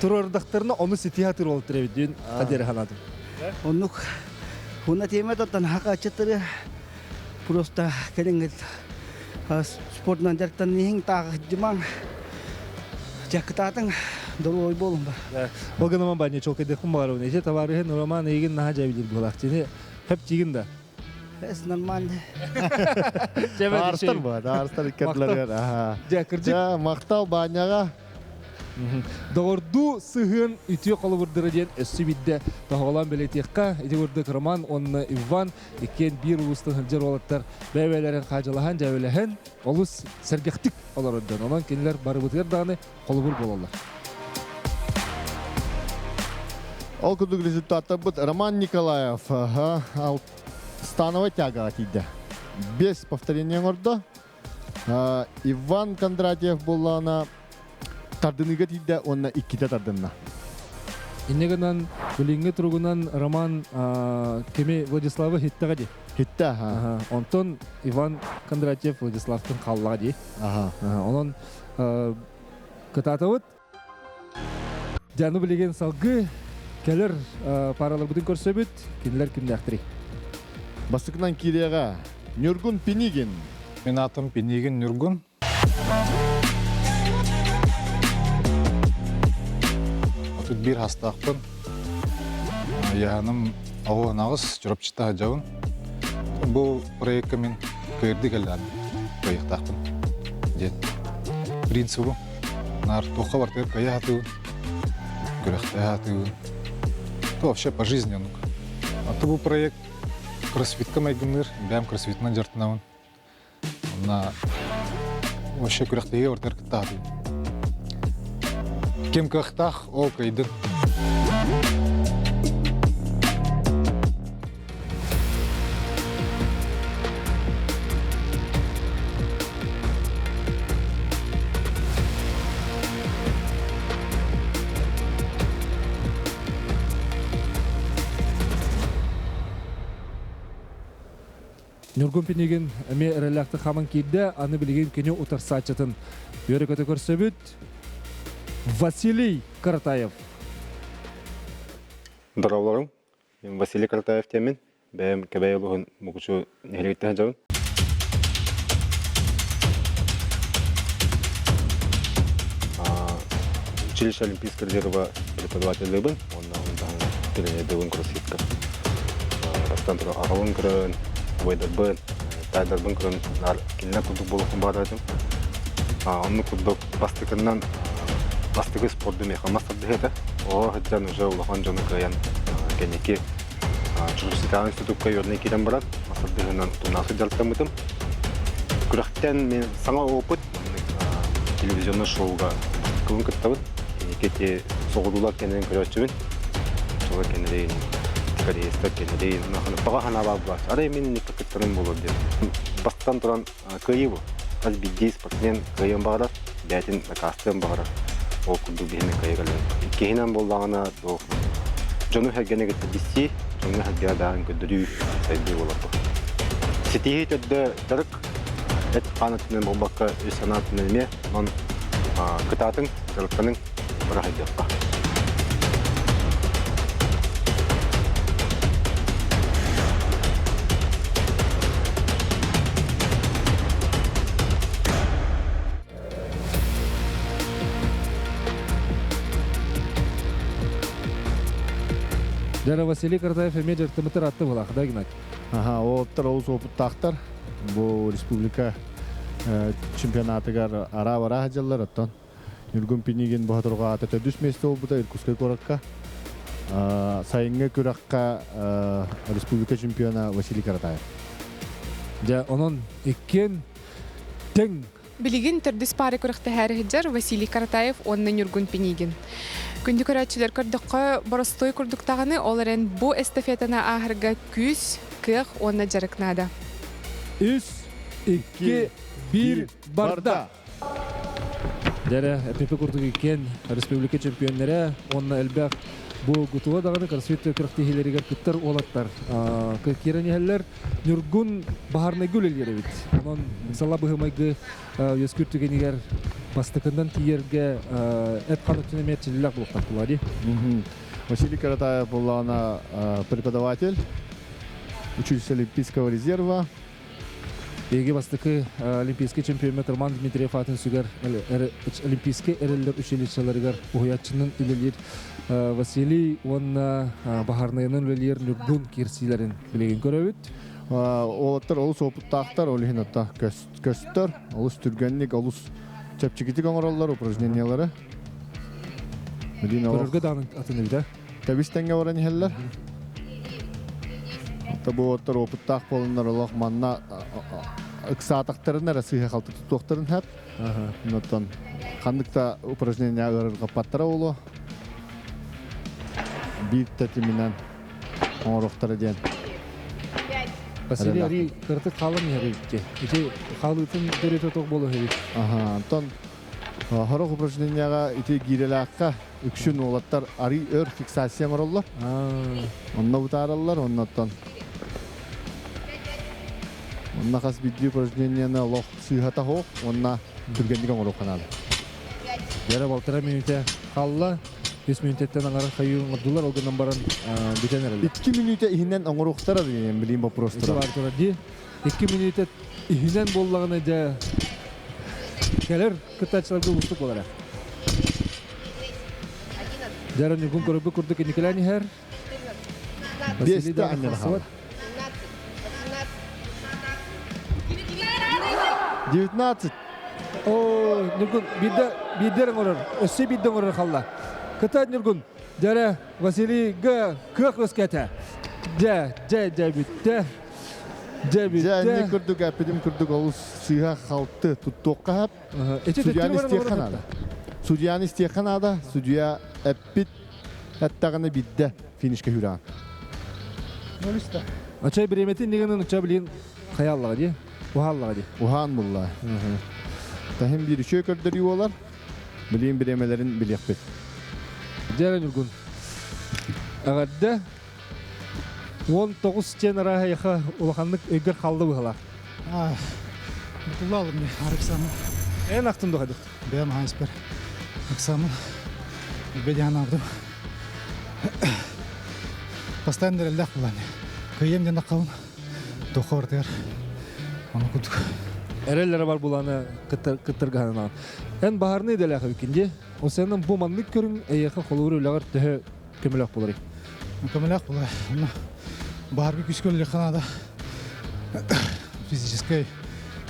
тұрардақтарына оны сетия тұр ол түребі дейін қадері қанадым. Онық, оны теме тоттан хақа чатыры просто кәліңгіл спортынан жарықтан ең тағы жымаң жақытатын дұру ой болым ба. Оғыныман ба не чолкайды құм бағар өне. Же табарығы нұраман егін наға жайбілер болақ. Жені пәп жегін да. Es normal. Арыстар ба, арыстар кәтлерер. Мақтал баняға. Доғырду сығын үтіе қолы бұрдыры ден өссі бидді тағылан бәлетеққа. Еде бұрдық Роман, онны Иван, екен бір ұлыстың хілдер олаттар бәйбәлерін қажылаған жәуеліхін олыс сәргектік олар өдден. Онан кенілер бары бұтығыр дағыны қолы бұр болалар. Ол күдік результаты бұд Роман Николаев становой тяга тиді. Без повторения орда. Иван Кондратьев болана тардыныға тиді, онна 2-те тардынна. Иннегінен бүліңгі тұрғынан Роман кеме Владиславы хиттіға де? Хитті, Онтон Иван Кондратьев Владиславтың қалыға де. Онын кытатауыт жаны білеген салғы кәлір паралар бұдың көрсі бүт, кенілер кімді әқтірі. Басықынан киреға Нюргун Пенигин. Мен атым Пенигин Нюргун. Тут бір хастақпын. Яғаным ауы нағыз жүріпчіта жауын. Бұл проектқа мен көрді кәлден проектақпын. Принципі. Нар тоққа бартығыр кая атығын. Көріқті атығын. Это вообще по жизни. А бұл проект кроссфитка майгыныр, бәм кроссфитнан жартынауын. Она вообще күрәқтеге ортар кіттағы. Кем кіқтақ, ол кайдын. Нюргун Пенигин әме әрәләқті қамын кейді, аны білеген кене ұтарсатчатын. Өрекөті көрсөбіт Василий Каратаев. Здравларым, мен Василий Каратаев темен. Бәйім кәбәй олығын мұғышу нәхелеттен жауын. Училище Олимпийского резерва преподаватель бін, онда тренердігін кроссфитка. Растан тұры ағылын кірін, Вайдарбын, Тайдарбын күрін келіне күрдік болуқын бар әдім. Оны күрдік бастықынан бастығы спорты меқа мастарды еді. О, ғыджан ұжа ұлақан жоны қаян кәнеке жүрсітаған институтқа өріне келен барад. Мастардығынан тұнасы жарттан бұтым. Күріқтен мен саңа опыт телевизионны шоуға кылын күттабын. Кәнеке те соғыдулар кәнерін көрәтшімін. Соға кәнерейін Корейстер кенедейін, баға хана бабы бар. Арай мен не пакеттарын болады деді. Бастан тұран көйі бұл. Қаз биддей спортсмен көйін бағарар, бәтін кастын бағарар. Ол күрді бейіні көйі кәлін. Кейінен болдағына жоны хәгені кетті бісі, жоны хәгені бәғын көдірі сайды болады бұл. Сетейі төдді тұрық, әт қанатының болбаққа өз санатының әлме, он күтатын, тұрықтының бұрақ едеққа. Жара Василий Картаев эме жартымытыр атты болақ, да, Геннадий? Ага, олаттар олыс опыттақтар. Бұл республика чемпионатыгар ара-бара хажалар аттан. Нүргүн Пинигин бұхатырға аты төдүс месте ол бұта Иркутскай коракка. Сайынғы көраққа республика чемпиона Василий Картаев. Ja, onun ikkin тең. Билигин төрдүс пары көрөктө хәрихиджар Василий Каратаев, онна Нюргун Пинигин. Күндү көрөчүлөр көрдөккө боростой курдуктаганы оларен бу эстафетана ахырга күз, кых, онна жарыкнада. 3, 2, 1, барда! Дәрі, әпепе күрдік екен республика чемпионлары, онна әлбәқ бұл ғұтуға дағаны қарсветті күріқтігелерігер күттір олаттар. Керені әлілер Нюргун бағарны гүл әлгері бит. Онын мысала бұғымайғы өскүртігенігер бастықындан тиерге әт қанытын әмет челілік бұлықтар бұлады. Василий Каратаев была она преподаватель, учитель Олимпийского резерва. Еге бастықы олимпийский чемпион Роман Дмитриев атын сүгер олимпийский әрелер училищаларыгар уятчының үлелер Василий онна бағарнайының үлелер Нюргун керсилерін білеген көрөбіт. Олаттар олыс опыттақтар, олығын атта көстер, олыс түргенлік, олыс чәпчекетік оңыралар, упражнениялары. Көріргі дағының атыны біді? Тәбістенге оран елілер. Бұл оттар опыттақ болындар олақ манна ықсатақтарын әрі сыйға қалты тұттуқтарын әп. Оттан қандықта упражнения ғырыр қапаттара олу. Бір тәтімінен оңырықтары ден. Василий әрі қырты қалын әрі бітте. Ете қалытын дөрет отық болу әрі. Оттан Хорох упражненияға ите гирелаққа үкшін олаттар ари өр фиксация мароллар. Онна бұтаралар, оннаттан. Онна қас бидли упражненияны лох сыйхата хоқ, онна түргендігі оңыр оқанады. Жәрі балтыра минуте қалла, 5 минутеттен аңары қайуын ғырдулар, олғынан баран бітен әрілі. 2 минуте ихінен оңыр оқтар адыген, білейін ба простыра. 2 минуте ихінен боллағыны жа Келер кытачыларга устук болар. Жара Нюргун көрөбү көрдүк Николай Хер. 5 аннер хал. 19. О, Нюргун биддер орор. Өсө биддер орор халла. Кыта Нюргун. Жара Василий га кык өскөтө. Ja bitте. Және күрдік әпедім күрдік олыс сыйға қалты тұттуққа әп. Судьяны істеқан ада, судья әппет әттағаны бидді финишке хүраған. Ачай біреметін негенін ұча білейін қаяллаға де, ұхаллаға де. Ұхан мұлла. Тахым бір үші көрдірі олар, білейін біремелерін білек бет. Жәрі Нюргун. Ағадда 19 тен арахаяха улаханлык өйгөр қалды бұғала. Бұтылы алым не, арықсамын. Ән ақтын дұғадық? Бәм хайспер. Ақсамын. Бәден ағдым. Постоянно әлдәқ бұланы. Көйемден аққалым. Доқы ортығар. Оны күдік. Әрелері бар бұланы қыттырғанынан. Ән бағарны еделәқі өкінде, осының бұл манлық көрін әйеқі қолуыр өліғар түхі көміләқ болар. Көміләқ болар. Барби күскөлі қанада физическай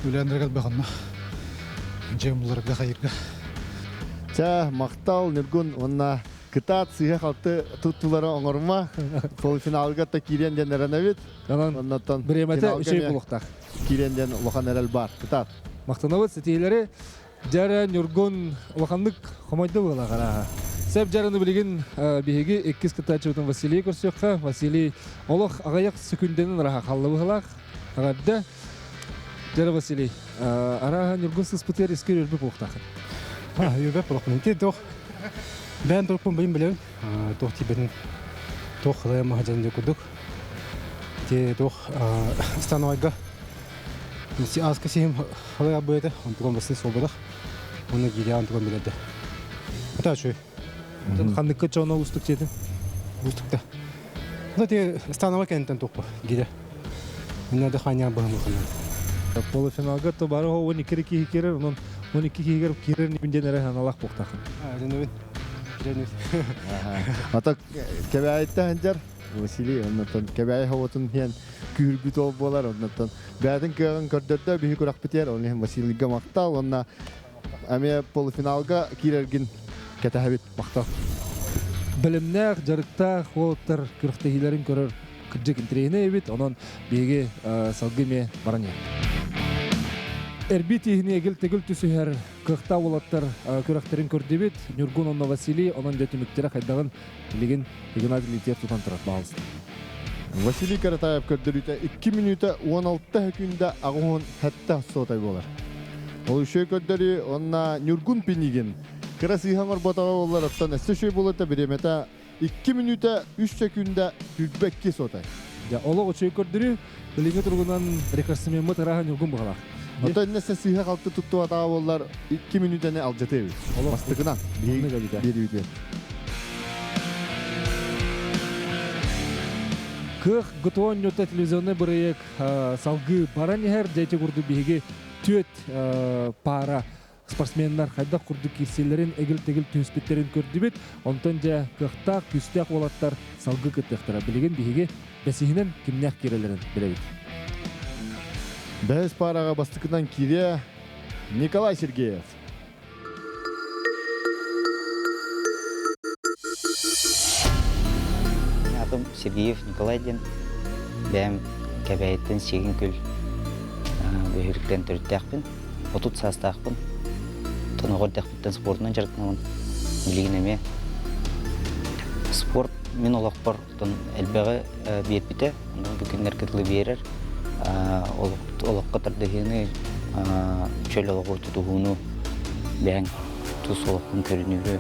үйлендіргіл бағынма. Жемлерге қайырға. Мақтал Нюргун, онна кытат сыйға қалты тұттылары оңырма. Полуфиналға та киренден әрінәвет. Оннаттан біреметі үшей бұлықтақ. Киренден ұлақан әрәл бар. Кытат. Мақтанауыт сетейлері жәрі Нюргун ұлақандық қомайды бұғыла қараға. Сәп жарыны білеген бейге 2 кытачы өтін Василий көрсеққа. Василий олық ағаяқ сүкінденін раға қалды бұғылақ. Ағадда жәрі Василий. Араға Нюргун сыспытер ескер өрбі бұқтақын. Өрбі бұлықпын. Те тоқ. Бән тұрқпын білім білем. Тоқ тибетін тоқ қылайы мағаджанды күдік. Те тоқ стануайға. Аз кәсейім қылайы бұйды. Онтығын басын сол бұдақ. Оны кейде антығын біледі. Ата шөй. Қандыққа чауына ұстық жеді? Ұстықта. Бұл те станова кәнттен тоқпа, кейде. Үнәді қайнян бұғым ұқынады. Полуфиналға то бары 12 кейі керер, оның 12 кейі керіп керер небінден әрі аналақ боқтақын. Әден өбін. Ата кебайта ханжар Василий оннотон кебай хавотун хен күрбүт ол болар оннотон бәдин кыгын көрдөрдө бихи курак битер оны Василийга мактал онна аме полуфиналга кирерген кетахабит мактал. Білімнәк, жарықта, қолыттар, күріқтігілерін көрір күрджек интерейіне ебет, онын беге салгыме баран ен. Әрбі тегіне егіл-тегіл түсігер қықта олаттар күріқтерін көрді бет, Нюргун онна Василий, онын дөтіміктері қайдағын білеген Игнатий Литер тұтан тұрат бағылсын. Василий Каратаев көрдіріті 2 минута 16 секунда ағуын хәтті сотай болар. Ол үші көрдірі онна Нюргун пенеген Красыйхамар ботаға олар аттан әсті шөй болыта беремета 2 минута 3 секунда үрбәкке сотай. Олық өшөй көрдірі, біліңе тұрғынан рекордсымен мұт араға Нюргун бұғалақ. Ота әнесі сыйға қалты тұтты атаға олар 2 минутаны алжаты өз. Мастықынан бері өйден. Кық ғытуан нөті телевизионны бұрайық салғы баран ехер, жәйте күрді бейге төт пара спортсменнар қайда құрды кирселерін әгіл-тегіл түйіспеттерін көрді бет, онтан жа қықтақ, күстәқ олаттар салғы күттіқтіра білеген бейге бәсігінен кімнәқ керелерін біле бет. Бәз параға бастықынан кире Николай Сергеев. Атым Сергеев Николай ден, бәм кәбәйеттен сегін күл бөхіріктен түрттәқпін, отут састақпын, тұнығыр дәқпіттен спортынан жарытнамын, білігінеме. Спорт мен олақ бар, әлбәғі бетбіті, бүкіндер кітілі берер, олаққа тардығыны чөл олақы тұтығыны бәң тұс олақпын көрінері,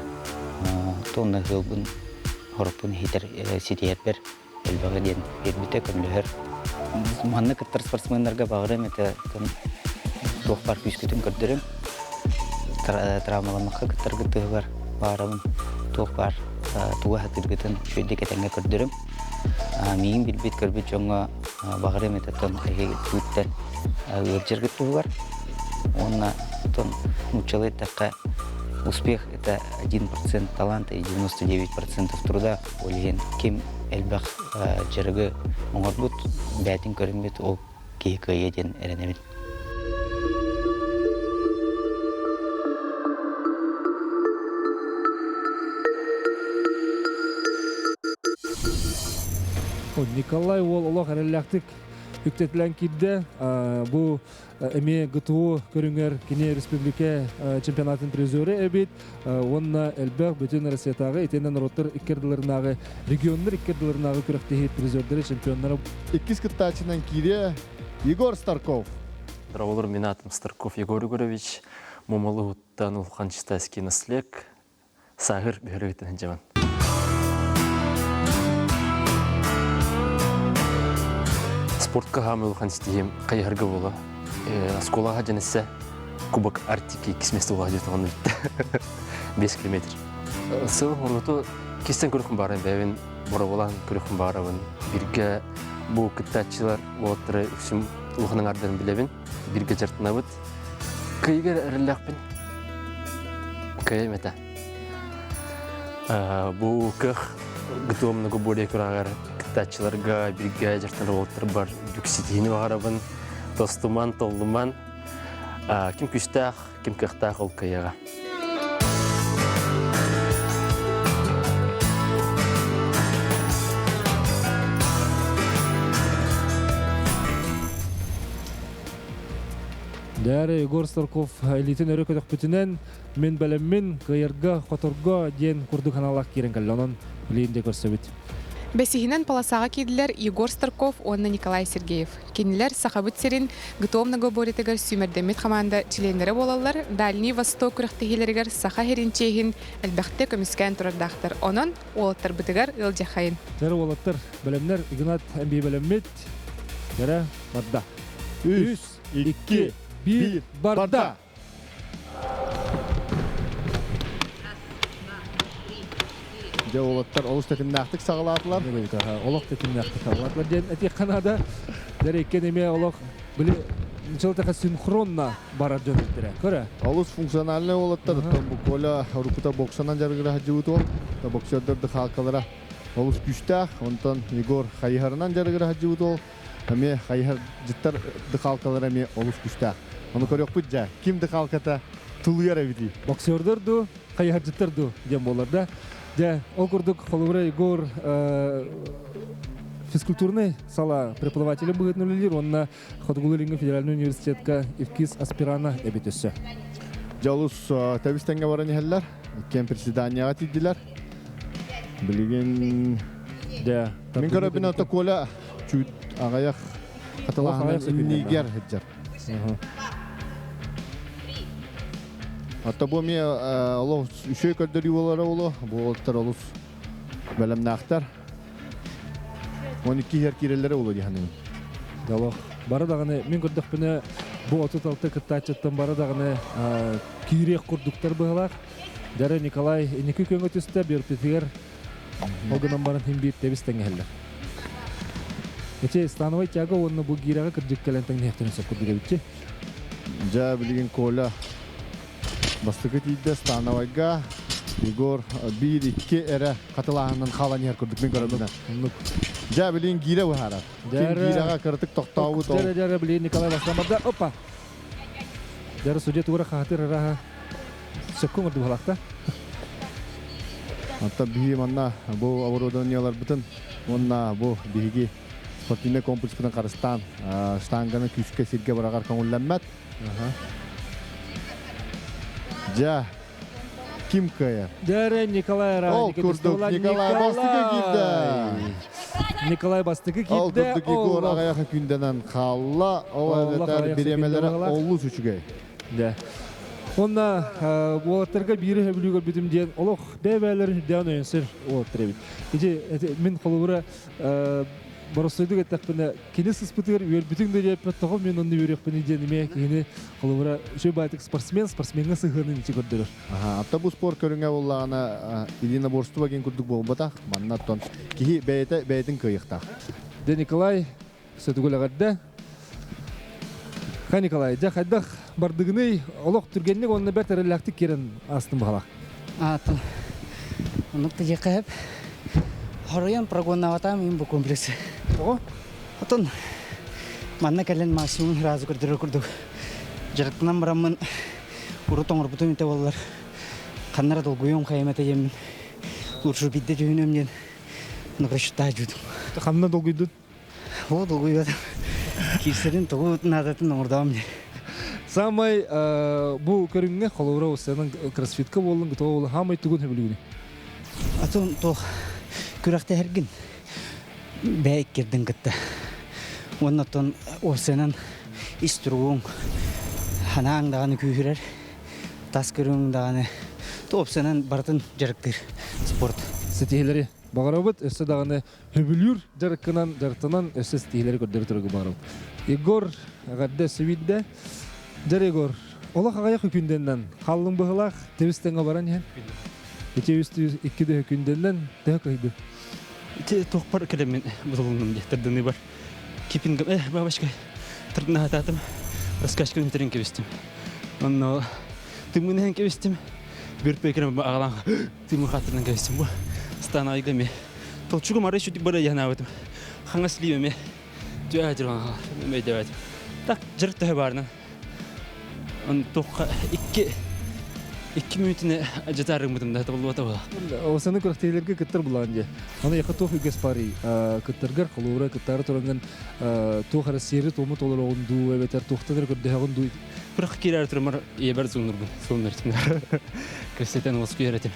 тұнна ғылбын, хорпын хитер сетиетбер, әлбәғі ден бербіті көмілігер. Манны кіттір спортсмендерге бағырым, тоқ бар күйіскетін көрдірім. Травмаланмаққа кіттір кіттіғылар бағырым, тоқ бар туға хатыргытын шөйді кетенге көрдірім. Мейін білбет көрбет жоңға бағырым ететін түттен өрджер кіттіғылар. Онна учалы таққа успех — это 1% таланта и 99% труда. Олеген кем әлбәқ жырығы оңыр бұд, бәтін көрінбет, ол кейкі еден әрінемет. Николай ол олақ әрелләқтік үктетілен кейді. Бұл әме ғытуы көріңер кене республика чемпионатын призоры әбет. Онна әлбәқ бүтін Россиятағы етенен роттыр иккерділерінағы, регионлар иккерділерінағы көріқтегі призордары чемпионлары. Иккіз кіттачынан кейде Егор Старков. Здраволар, мен атым Старков Егор Егорович. Момалы ғыттан ұлқан чистайский наслек. Сағыр бөхірігітін жаман. Спортқа ғамыл қанстейім қайырғы болы. Сколаға жәнесі кубок Артики кісместі олға жетіған өтті. 5 километр. Сыл орнаты кестен көріқін барайын бәйін, бұра болан көріқін барайын. Бірге бұл күттатшылар олаттыры үксім ұлғының ардарын білебін. Бірге жартына бұд. Күйгер әріліқпін. Күйем әті. Бұл күқ ғытуымнығы бөлі көрағар күттатшыларға бірге жартына олаттыр бар. Дүксетейіні бағарабын. Достуман, толлуман, кім күстақ, кім қықтақ ол күйеға. Дәрі Егор Старков элитин өрі көтік бүтінен мен бәлеммен қайырға, қоторға ден күрді қаналақ керен кәлі, білейінде көрсөбіт. Бәсихинен паласаға кейділер Егор Старков, онна Николай Сергеев. Кенілер сақабыт серін ғытомнаға боретігер сүймердемет қаманда членері болалар, Дальний Восток күріқтігелергер сақа херінчейін әлбәқті көміскән тұрардақтыр. Онын олаттар бұтығар ұлжақайын. Дәрі олаттар бәлемнер Игнат әмбей бәлеммет. Дәрі барда. 3, 2, 1, барда. Де олаттар олыс тәтімнәқтік сағылатылар. Олық тәтімнәқтік сағылатылар. Ден әтек қанада дәрі еккен еме олық білі жылтака синхронно бара жөнөттүрө. Көрө. Олус функциональный олаттар. Бу кола рукута боксанан жаргыра хаджыбыт ол. Та боксердерді халкалара олус күштақ. Онтан Егор хайхарынан жаргыра хаджыбыт ол. Аме хайхар жыттар дықалкалара ме олус күштақ. Оны көрөк бұд жа. Ким дықалката тулуяр әбіді? Боксердерду, хайхар жыттарду дем боларда. Жа, ол күрдік қолыбыра Егор физкультурный сала преподавателя бұғытнулелер, онна Ходгулыринга федеральный университетка Евкис аспирана әбетесі. Жалус табистенге баран ехеллер, кен председанияға тиддилер. Білген... Мен көрі ата кола чүт ағаяқ қаталағынан үннигер хеджар. Ата бұл ме үшөй көрдірі олары олы, бұл оттар олыс бәлемнақтар. 12 хер киреллері олы дегенің. Далақ. Бары дағаны, мен көрдік бұны бұл 36 кіттачеттен бары дағаны кирек құрдықтар бұғылақ. Дәрі Николай Нику көнгө түсті берпетігер олғынан барын химбейт дәбістен әлі. Ече становай тяғы оны бұл кирегі кірдік кәлентің нефтені сөп көрдіге бітче? Жа білген кола бастықы тейді становайға Егор 1-2 әрі қатылағынан қалан ер көрдік мен көрімді. Жа білген кире бұхарар. Кен киреға кірдік тоқтауы тоқ. Жәрі білген Николай Васламарда. Опа! Жәрі судет ұғыра қағатыр әраға сөккің ұрды бұғалақта. Атта бейі манна бұл аварудониялар бұтын. Онна бұл бейге спортивный комплекс бұтын қарыстан. Штанганы күшке серге барағар қаңылләммәт. Жа, ким кая? Жәрі Николай Ара. Ол күрдік, Николай бастығы келді. Николай бастығы келді. Ол күрдік Егор ағаяқы күнденен қалла. Ол әветер беремелері олу сүшігей. Онна олаттарға бері өбілігір бітімден олық бәбәлерін дәуін өйінсір олаттыр әбіт. Мен қолыбыра барыстойдық әттәқпіні кенес ұспытығыр өр бүтіңді жәппет тоғыл мен онды өрекпіні денеме кені қолыбыра үші байтық спортсменға сығырның іші көрдірір. Атта бұл спорт көріңе олағына Ирина Борстова кен күрдік бол батақ, маннаттон кейі бәйтін көйіқтақ. Де Николай сөтігіл ағадда. Ха Николай, жа қайдақ бардығыны олық түргеннік онына бәр тәріләқтік керін астын бағалақ. Атын, онықты жеқайып, хорыян прогоннаватам ең бұл комплексы. Оғы? Атын, манна кәлін максимум разы көрдірі көрдік. Жарықтынан барамын, ұры тоңыр бұтым еті олар. Қаннара долгуйым қайымата жемін. Лучше бидде жүйін өмден. Нұқыры шүтта жүдім. Қанна долгуйдың? О, долгуйдың. Кирсерин тоғы надатын оңырдауым дер. Самай бұл көріңе қолуыра осының кроссфитка болың, тұғы олы хамай түгін өбілігіне? Атын тоқ күрәқті әргін бәйік кердің күтті. Оннаттан осының істіруң, ханаңдағаны күйірер, тас көріңдағаны топсының бартын жарықтыр спорт. Сетейлері бағарабыт, өсі дағаны өбілір жарықынан, жарықтынан өсі сетейлері көрдері тұрығы бағарабыт. Егор ғадды сөйді. Жар Егор, олақ ағаяқ үкінденнен, қалың бұғылақ, тәвістенге баран ең? Ете үсті еккеді үкінденнен, дәк өйді? Ете тоқпар кәлеммен бұзылуным де, тұрдыны бар. Кепінгім, бабашқа, тұрдына ататым, раскашқын өтерін кебістім. Онны тымын ән кебістім, бөртпей керем ағалан тымын қатырынан кебістім. Стана айгаме. Толчуға мары шүтік бары яна өтім. Қаңас леймеме, дуа жүрген ағал, мәйді өтім. Так, жырық түхі барынан. Он тоққа 2 минутіне жатарың бұдымда табылу ата бола. Осыны көріктейлерге күттір бұлан же. Аны яқа тоқ үгес пари. Күттіргер қолуыра күттары тұрыңын тоқ әрі сері томы толыр оғынду, әбетер тоқтадыр көрді оғынду. Бірақ кері әрі тұрмар ебір зұңырбын. Сол мәртімдер. Көстетен осы күйер әтем.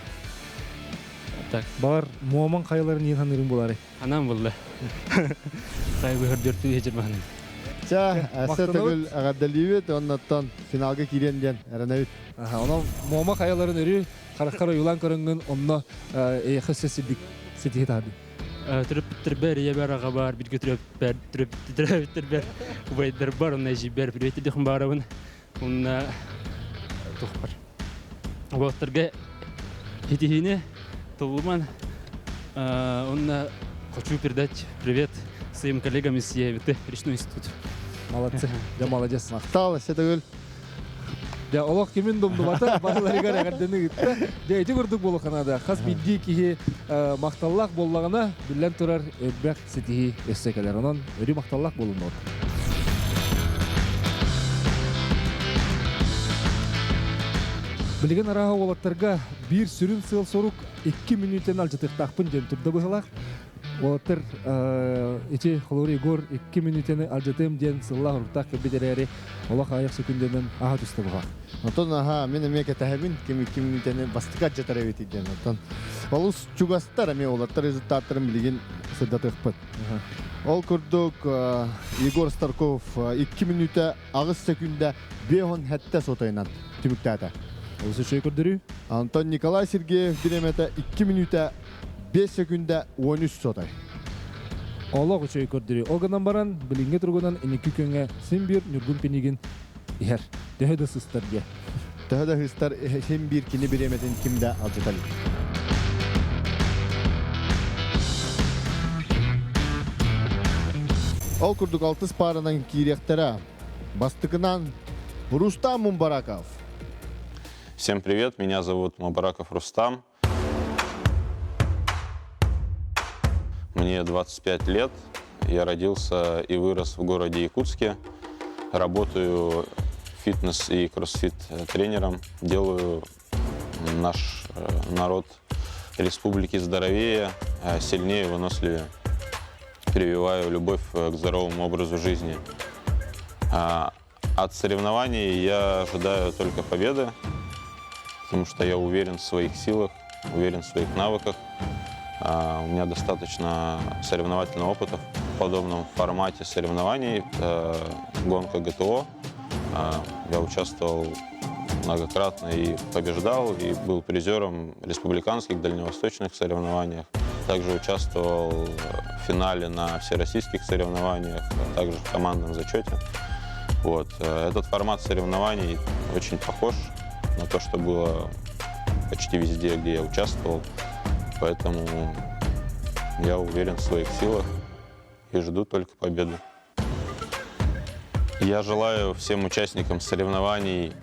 Бар мұаман қайыларын ең ханырың болары? Анам болды. Қай бұғыр 4-ті ежір мағының. Жа, әсі түгіл ағаддалиует, оннаттан финалға керенден әрінәуіт. Оны мұама қайыларын өрі, қараққара юлан көріңін, онына еқі сөсідік сетігет ады. Түріптір бәр, ебәр аға бар, бірге түріптір бәр, ұбайдар бар, онына жи бәр, бір өтті деқін барабын, онына тоқ бар. Оғақтарға етігіне толуман, онына хочу передать привет своим коллегам из ЕВТ, Речной институт. Молодцы. Я молодец. Мақтал, сетігіл. Я олох кемін домды бата, балаларыгар әгәрдені гітті. Я еті көрдік болу қанада. Қас бидді кихи мақталлақ боллағына білен тұрар өббәк сетихи өссекелер. Онан өрі мақталлақ болуын от. Білген араға олаттарға бір сүрін сыл сорук 2 минуттен алжытықтақпын жен тұрды бұғылақ. Олаттар ече Холори Гор 2 минуттен алжытым жен сыллақ ұрықтақ кәбетерәрі олақ аяқ сөкінденен аға түсті бұғақ. Отон мен әмеке тәхәбін кем 2 минуттен бастықат жатар әвет еден. Олыс чугастар әме олаттар результаттарын білген сыдатықпыт. Ол күрдік Егор Старков 2 минутта ағыз секунда 5 хәтті сотайынан түміктәді. Олысы шөй көрдірі? Антон Николай Сергеев биремета 2 минута 5 секунда 13 сотай. Олығы шөй көрдірі. Олғынан баран, білінге тұрғынан әнекі көнге сен бір нүргін пенеген ер. Төхеді сыстарге. Төхеді сыстар сен бір кені биреметін кімді алжыталы. Ол күрдік 6 парынан кейректері. Бастықынан Рустам Мумбараков. Всем привет, меня зовут Мубараков Рустам. Мне 25 лет, я родился и вырос в городе Якутске. Работаю фитнес- и кроссфит-тренером, делаю наш народ республики здоровее, сильнее, выносливее. Прививаю любовь к здоровому образу жизни. От соревнований я ожидаю только победы, потому что я уверен в своих силах, уверен в своих навыках. У меня достаточно соревновательного опыта в подобном формате соревнований. Гонка ГТО. Я участвовал многократно и побеждал, и был призером республиканских дальневосточных соревнованиях. Также участвовал в финале на всероссийских соревнованиях, а также в командном зачете. Вот. Этот формат соревнований очень похож на то, что было почти везде, где я участвовал. Поэтому я уверен в своих силах и жду только победы. Я желаю всем участникам соревнований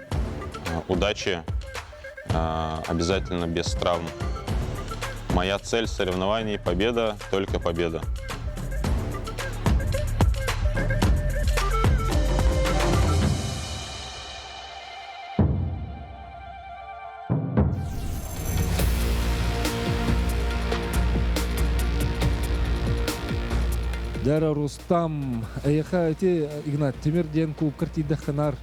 удачи, обязательно без травм. Моя цель соревнований – победа, только победа. Дара Рустам, аяха эти Игнат Темирден клуб картида ханар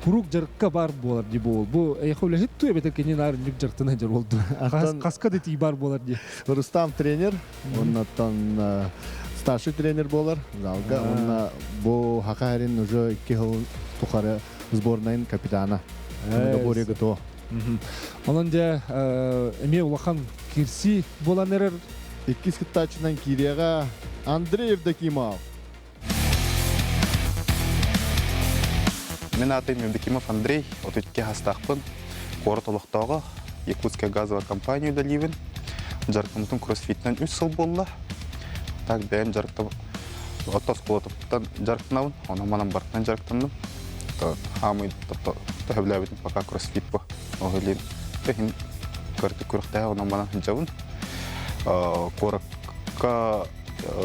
курук жарыкка бар болар ди бол. Бу аяха улахит туя бетер кенен ар ник жарктана жар болду. Каска да ти бар болар ди. Рустам тренер, оннан старший тренер болар. Залга онна бу хакарин уже 2 жыл тухары сборнайын капитана. Габори ГТО. Онан да эме улахан кирси боланер 2 скыттачынан кирега Андрей Евдокимов. Мен атым Евдокимов Андрей, от үтке хастақпын. Қорыт олықтағы Якутская газовая компания өдәлейбін. Жарқымытын кроссфиттен 3 жыл болды. Так, бәйін жарықтым. Отас қолатыптан жарықтынауын, оны манам барықтан жарықтындым. Хамы тәхібләбетін пока кроссфит бұл. Оғылейін. Тәхін көрті көріқтәй оны манам жауын. Қорыққа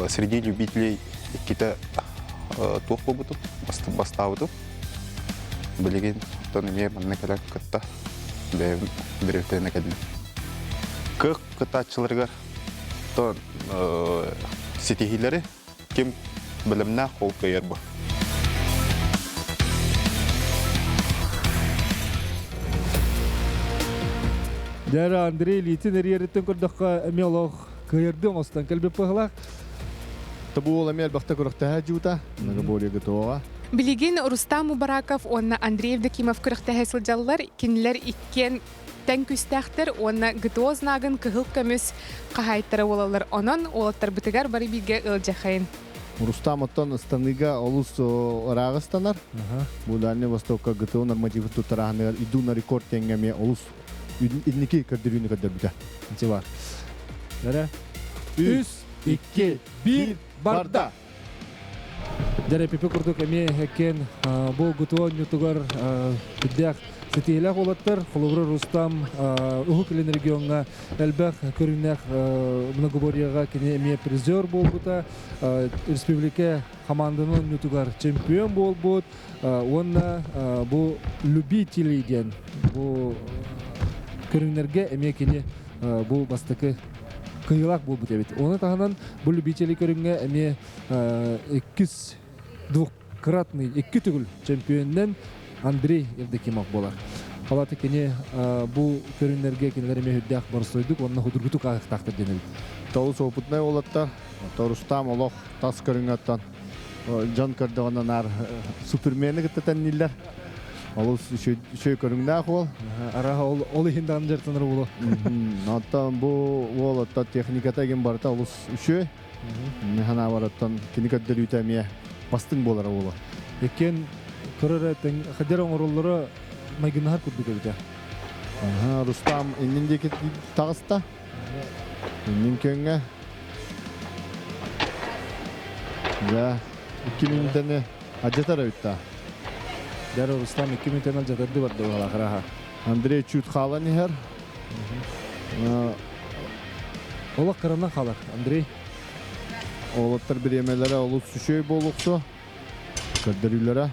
среди любителей какие-то тух побытов, баставытов. Билеген, то не имеем на когда как-то берете на когда. Как ката человек, то сетихилеры, кем белемна холка ерба. Дара Андрей Литин эререттен көрдөккө эмелох кырдым остан келбеп пыгылак. Табу ол эмел бакта көрөктө жута, нага боле гытоога. Билигин Рустам Мубараков, онна Андрей Евдокимов көрөктө хасылжаллар, кинилер иккен тән күстәхтер, онна ГТО знагын кыгыл көмүс кахайттары болалар. Онон олаттар битигер бары биге ылжахайын. Рустам оттон станыга олус рагыстанар. Бу Дальний Востокка ГТО нормативы тутараганы иду на рекорд тенгеме олус идники кырдырыны кырдырбыта. Анчы бар. Дара 3, 2, 1, барда. Дәрі пепе күрдік әме әккен бұл ғытуан нютугар бүддәк сетейләк олаттар. Құлыбыры Рустам ұғы кілін регионға әлбәқ көрінәк многоборияға кене әме призер бол бұта. Республика команданың нютугар чемпион бол бұд. Онна бұл любители ден. Бұл көрінерге әме кене бұл бастықы кыйлак бол бұт әбет. Оны тағынан бұл любители көрінге әме 2-кратный 2 түгіл чемпионнан Андрей Евдокимов болар. Қалаты кене бұл көрінерге кенелеріме хүддәк барыстойдық, онына худыргуту қағықтақты денел. Толус опытнай олаттар, Торустам олық тас көрінгеттен. Жан көрдіғынан ар супермені күттетен нелер. Олыс үшөй көрінгдәк ол. Араға ол ихіндағын жартыныр болу. Аттан бұл олатта техниката ген барыта олыс үшөй. Механа бараттан кенекеттер үйтәмие бастың болары олы. Екен көрір әттен қадер оңырылары майгынағар күрдік өбіде. Рустам еніндегі тағыста. Енін көнге. Ja, 2 минутаны ажатар өтті. Дәрі Рустам 2 минутаны ажатарды барды оғалақыраға. Андрей чут қалан ехер. Олық қырынан қалар, Андрей. Олықтар бір емелері олық сүшөй болуқсы. Көрдірілері.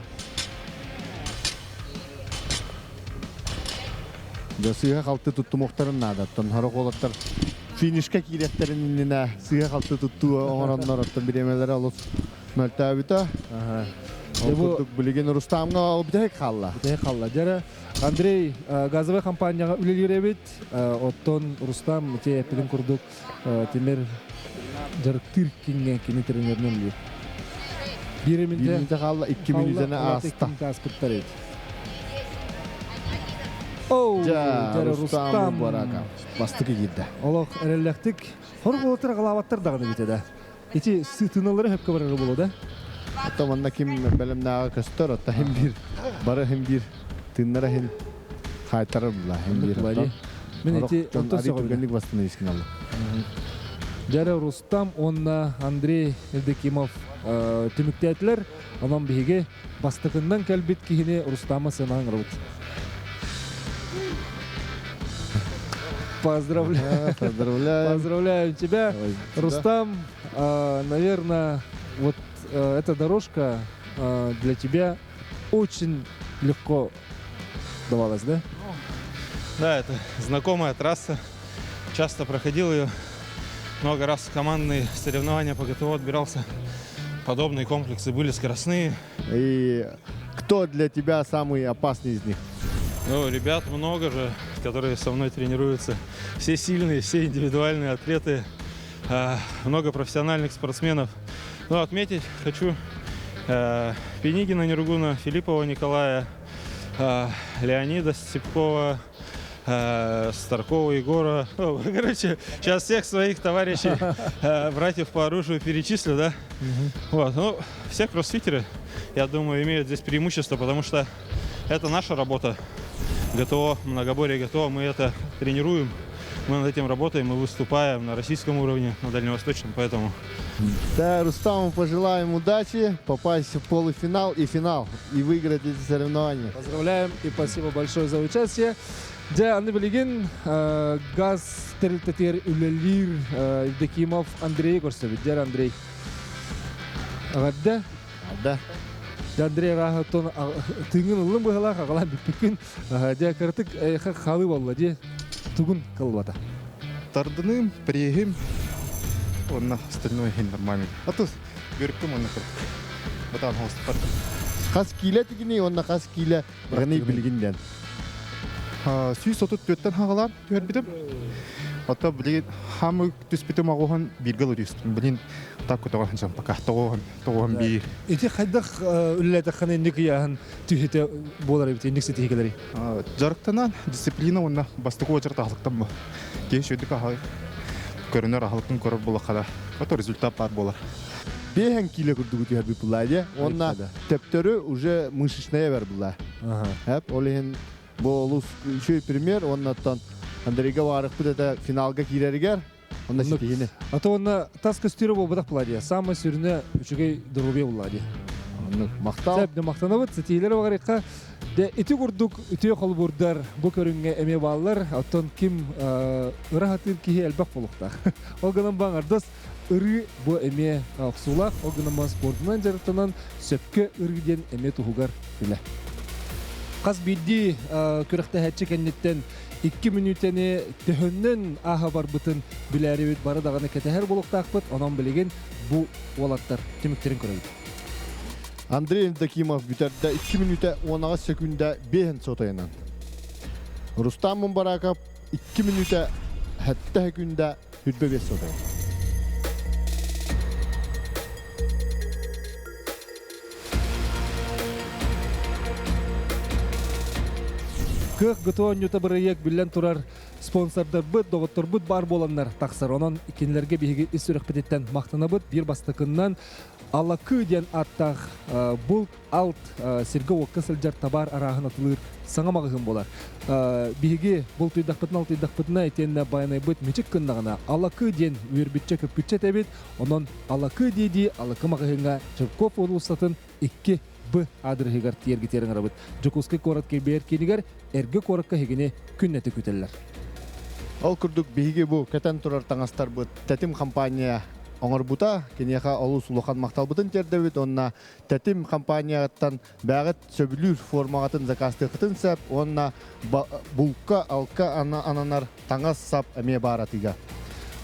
Сыйға қалты тұтты мұқтарын надаттан. Харық олықтар финишка киреттерініне сыйға қалты тұтты оңыраннар аттан бір емелері олық мөлті әбіті. Олқырдық білеген Рустамға ол бітек қалла. Бітек қалла. Жәрі Андрей газовый компанияға үлелер әбет. Оттон Рустам те әпілін күрдік темір жарықтыр кенген кені тренерінен үлер. 1 минуты қалла 2 минутаны аста. Жәрі Рустам бастығы келді. Олық әрелләқтік қорғы олатыр ғалаваттар дағыны бетеді. Еті сытыналары хөпкі барары болу да? Ата манда кем бәлімнәға көстір, ата хем бір, бары хем бір, тыннара хем қайтарыр бұла, хем бір. Мен еті отын соғыргенлік бастыны ескін алды. Жәрі Рустам, онна Андрей Евдокимов түмікті әтілер, онан бейге бастықындан кәлбет кейіне Рустамы сынағын ғырбыт. Поздравляю. Поздравляю тебя, Рустам. Наверное, вот эта дорожка для тебя очень легко давалась, да? Да, это знакомая трасса. Часто проходил ее. Много раз в командные соревнования по ГТО отбирался. Подобные комплексы были скоростные. И кто для тебя самый опасный из них? Ну, ребят много же, которые со мной тренируются. Все сильные, все индивидуальные атлеты, много профессиональных спортсменов. Но отметить хочу Пенигина Нергуна, Филиппова Николая, Леонида Степкова, Старкова Егора. Ну, короче, сейчас всех своих товарищей, братьев по оружию перечислю, да? Вот, ну, все кроссфитеры, я думаю, имеют здесь преимущество, потому что это наша работа. ГТО, многоборье ГТО, мы это тренируем, мы над этим работаем, мы выступаем на российском уровне, на дальневосточном, поэтому... Да, Рустаму пожелаем удачи, попасть в полуфинал и финал, и выиграть эти соревнования. Поздравляем и спасибо большое за участие. Да, Андрей Белигин, газ терилтетер Улелир, Евдокимов, Андрей Горсовит. Да, Андрей. Да? Да. Андрей Рахатон тыңын ұлым бұғала қағалан бүкпеккен де кіртік қалы болла де түгін қылбата. Тардыным, приегим, онна остальное хен нормально. А то беркім онна кіртік. Батан хост қыртық. Қас кейлі тігіне, онна қас кейлі ғаны білгінден. Сүй сотыт төттен хағалар төр бітім. Ата білген хамы түспітім ағуған біргіл өтестім. Білген так көтіған жан пока тоғуған бір. Еті қайдақ үліләті қаны ендік яғын түйхеті болар өбіті, ендік сеті хекелері? Жарықтанан дисциплина онна бастығы өжірті ағылықтан бұл. Кеш өдік ағылық көрінер ағылықтың көріп болы қада. Ото результат бар болар. Бейхен кейлі күрді күті әрбі бұлайды. Онна тәптері уже мышечная бәр бұлай. Олеген бұл үшөй пример, оннаттан Андрейга варық бұд әті финалға кейлерігер. Онна сетейіне. Ата онна тас көстері бол бұдақ бұлайды. Самы сүріне үшігей дұрубе бұлайды. Мактал. Сәбде мақтанабыт, сетейлері бағарыққа. Де ити күрдік, ити қолбұрдар, бұл көрінге әме балылар, оттон кім ұрағатыр кейі әлбәқ болуқта. Олғынан бағардас, ұры бұл әме ұқсулақ, олғынан ба спортынан жарықтанан сөпке ұрғыден әме тұғығар білі. Қаз бидді көріқті әтші кәнеттен 2 минутені төхіннен аға бар бұтын біләрі өт бары дағаны кәтәхер болуқта ақпыт, онан білеген бұл олаттар теміктерін көрейді. Андрей Евдокимов бүтерді 2 минута 10 секунда 5 сотайынан. Рустам Мумбараков 2 минута 7 секунда 5 сотайынан. Кық ғытуан юта бірайек білен тұрар спонсордар бұд, доғыттыр бұд бар боланлар. Тақсыр онын икенлерге бейгі үсірік бітеттен мақтана бұд. Bir бастықыннан Алакы ден аттақ бұл алт сергі оққа сілжар табар арағын атылыр саңа мағығын болар. Бейгі бұл түйдақпытын ал түйдақпытына етеніне баянай бұд мечік күндағына Алакы ден өрбітчі көпкүтчет әбет, онын Алакы дейді Алакы мағығынға Чырков олыстатын 2 Б адрығығар тергетерін арабыд. Жокускай корат кейбейер кенігер, әргі коракка хегіне күннеті күтелілер. Ол күрдік бейге бұл кәтен тұрар таңастар бұд. Тәтім компания оңыр бұта, кенеға олу сұлуқан мақтал бұтын тердәуіт, онына тәтім компанияғаттан бәғыт сөбілір формағатын закасты қытын сәп, онына бұлқа, алқа ананар таңас сап әме баратыға.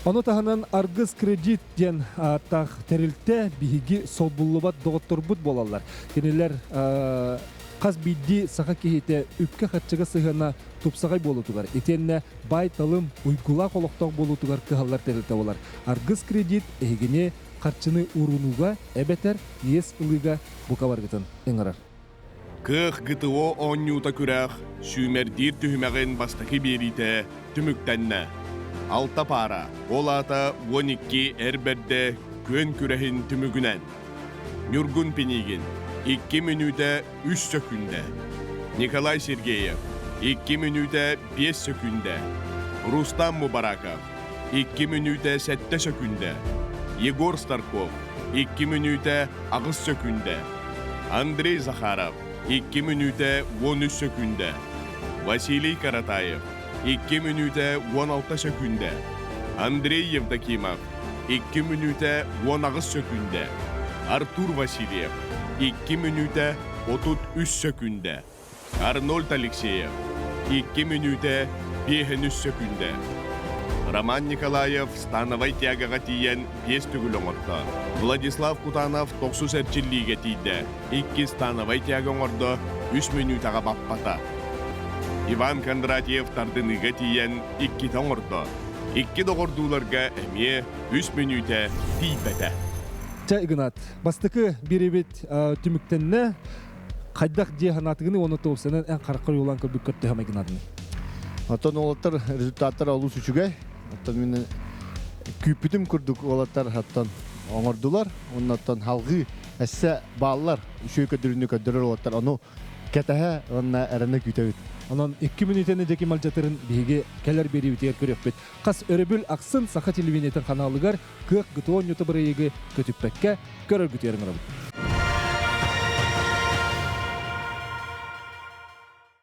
Оны тағынан Аргыз кредит ден аттақ тәрілті бейгі сол бұллыбат доғыттыр бұд болалар. Кенелер қаз бейді сақа кейті үпке қатшыға сығына тұпсағай болутугар. Етенне бай талым ұйгула қолықтақ болутугар кығалар тәрілті олар. Аргыз кредит әйгіне қатшыны ұрынуға әбәтер ес ұлыға бұқа барғытын еңірар. Кық ғытыо оннюта күрәқ, шүмердир түхімәғын бастақы беріті түміктәнні. Алта пара, ол ата 12 әрбәрді көн күрәхін түмігінен. Нюргун Пенигин, 2 минута 3 секунда. Николай Сергеев, 2 минута 5 секунда. Рустам Мубараков, 2 минута 7 секунда. Егор Старков, 2 минута 9 секунда. Андрей Захаров, 2 минута 13 секунда. Василий Каратаев, 2 минута 16 секунда. Андрей Евдокимов, 2 минута 16 секунда. Артур Васильев, 2 минута 33 секунда. Арнольд Алексеев, 2 минута 5 секунда. Роман Николаев становай тягага тиен 5 түгіл оңырды. Владислав Кутанов 9 әрчіліге тейді. 2 становай тяга оңырды 3 минутаға баппата. Иван Кондратьев тардыныға тиен 2 тоңырды. 2 доғырдуларға әме 3 минута тейбәді. Ча Игнат, бастықы беребет түміктенне қайдақ де ғанатығыны оны тоғысынан ән қарақыр олан көрбік көрті ғама Игнатыны. Атын олаттар результаттар алу сүчігай. Аттан мені күйпітім күрдік олаттар аттан оңырдылар. Оның аттан халғы әсі балылар үшөй көдіріні көдірір олаттар. Оны кәтәхә онына әріні күйтәуіт. Онан 2 минутені деки малжатырын бейге кәлер беребетер көрек бет. Қас өребіл ақсын сақа телевинетін қаналығар кық ғытуан юты бірейгі көтіппәкке көрір күтерін ғырабыд.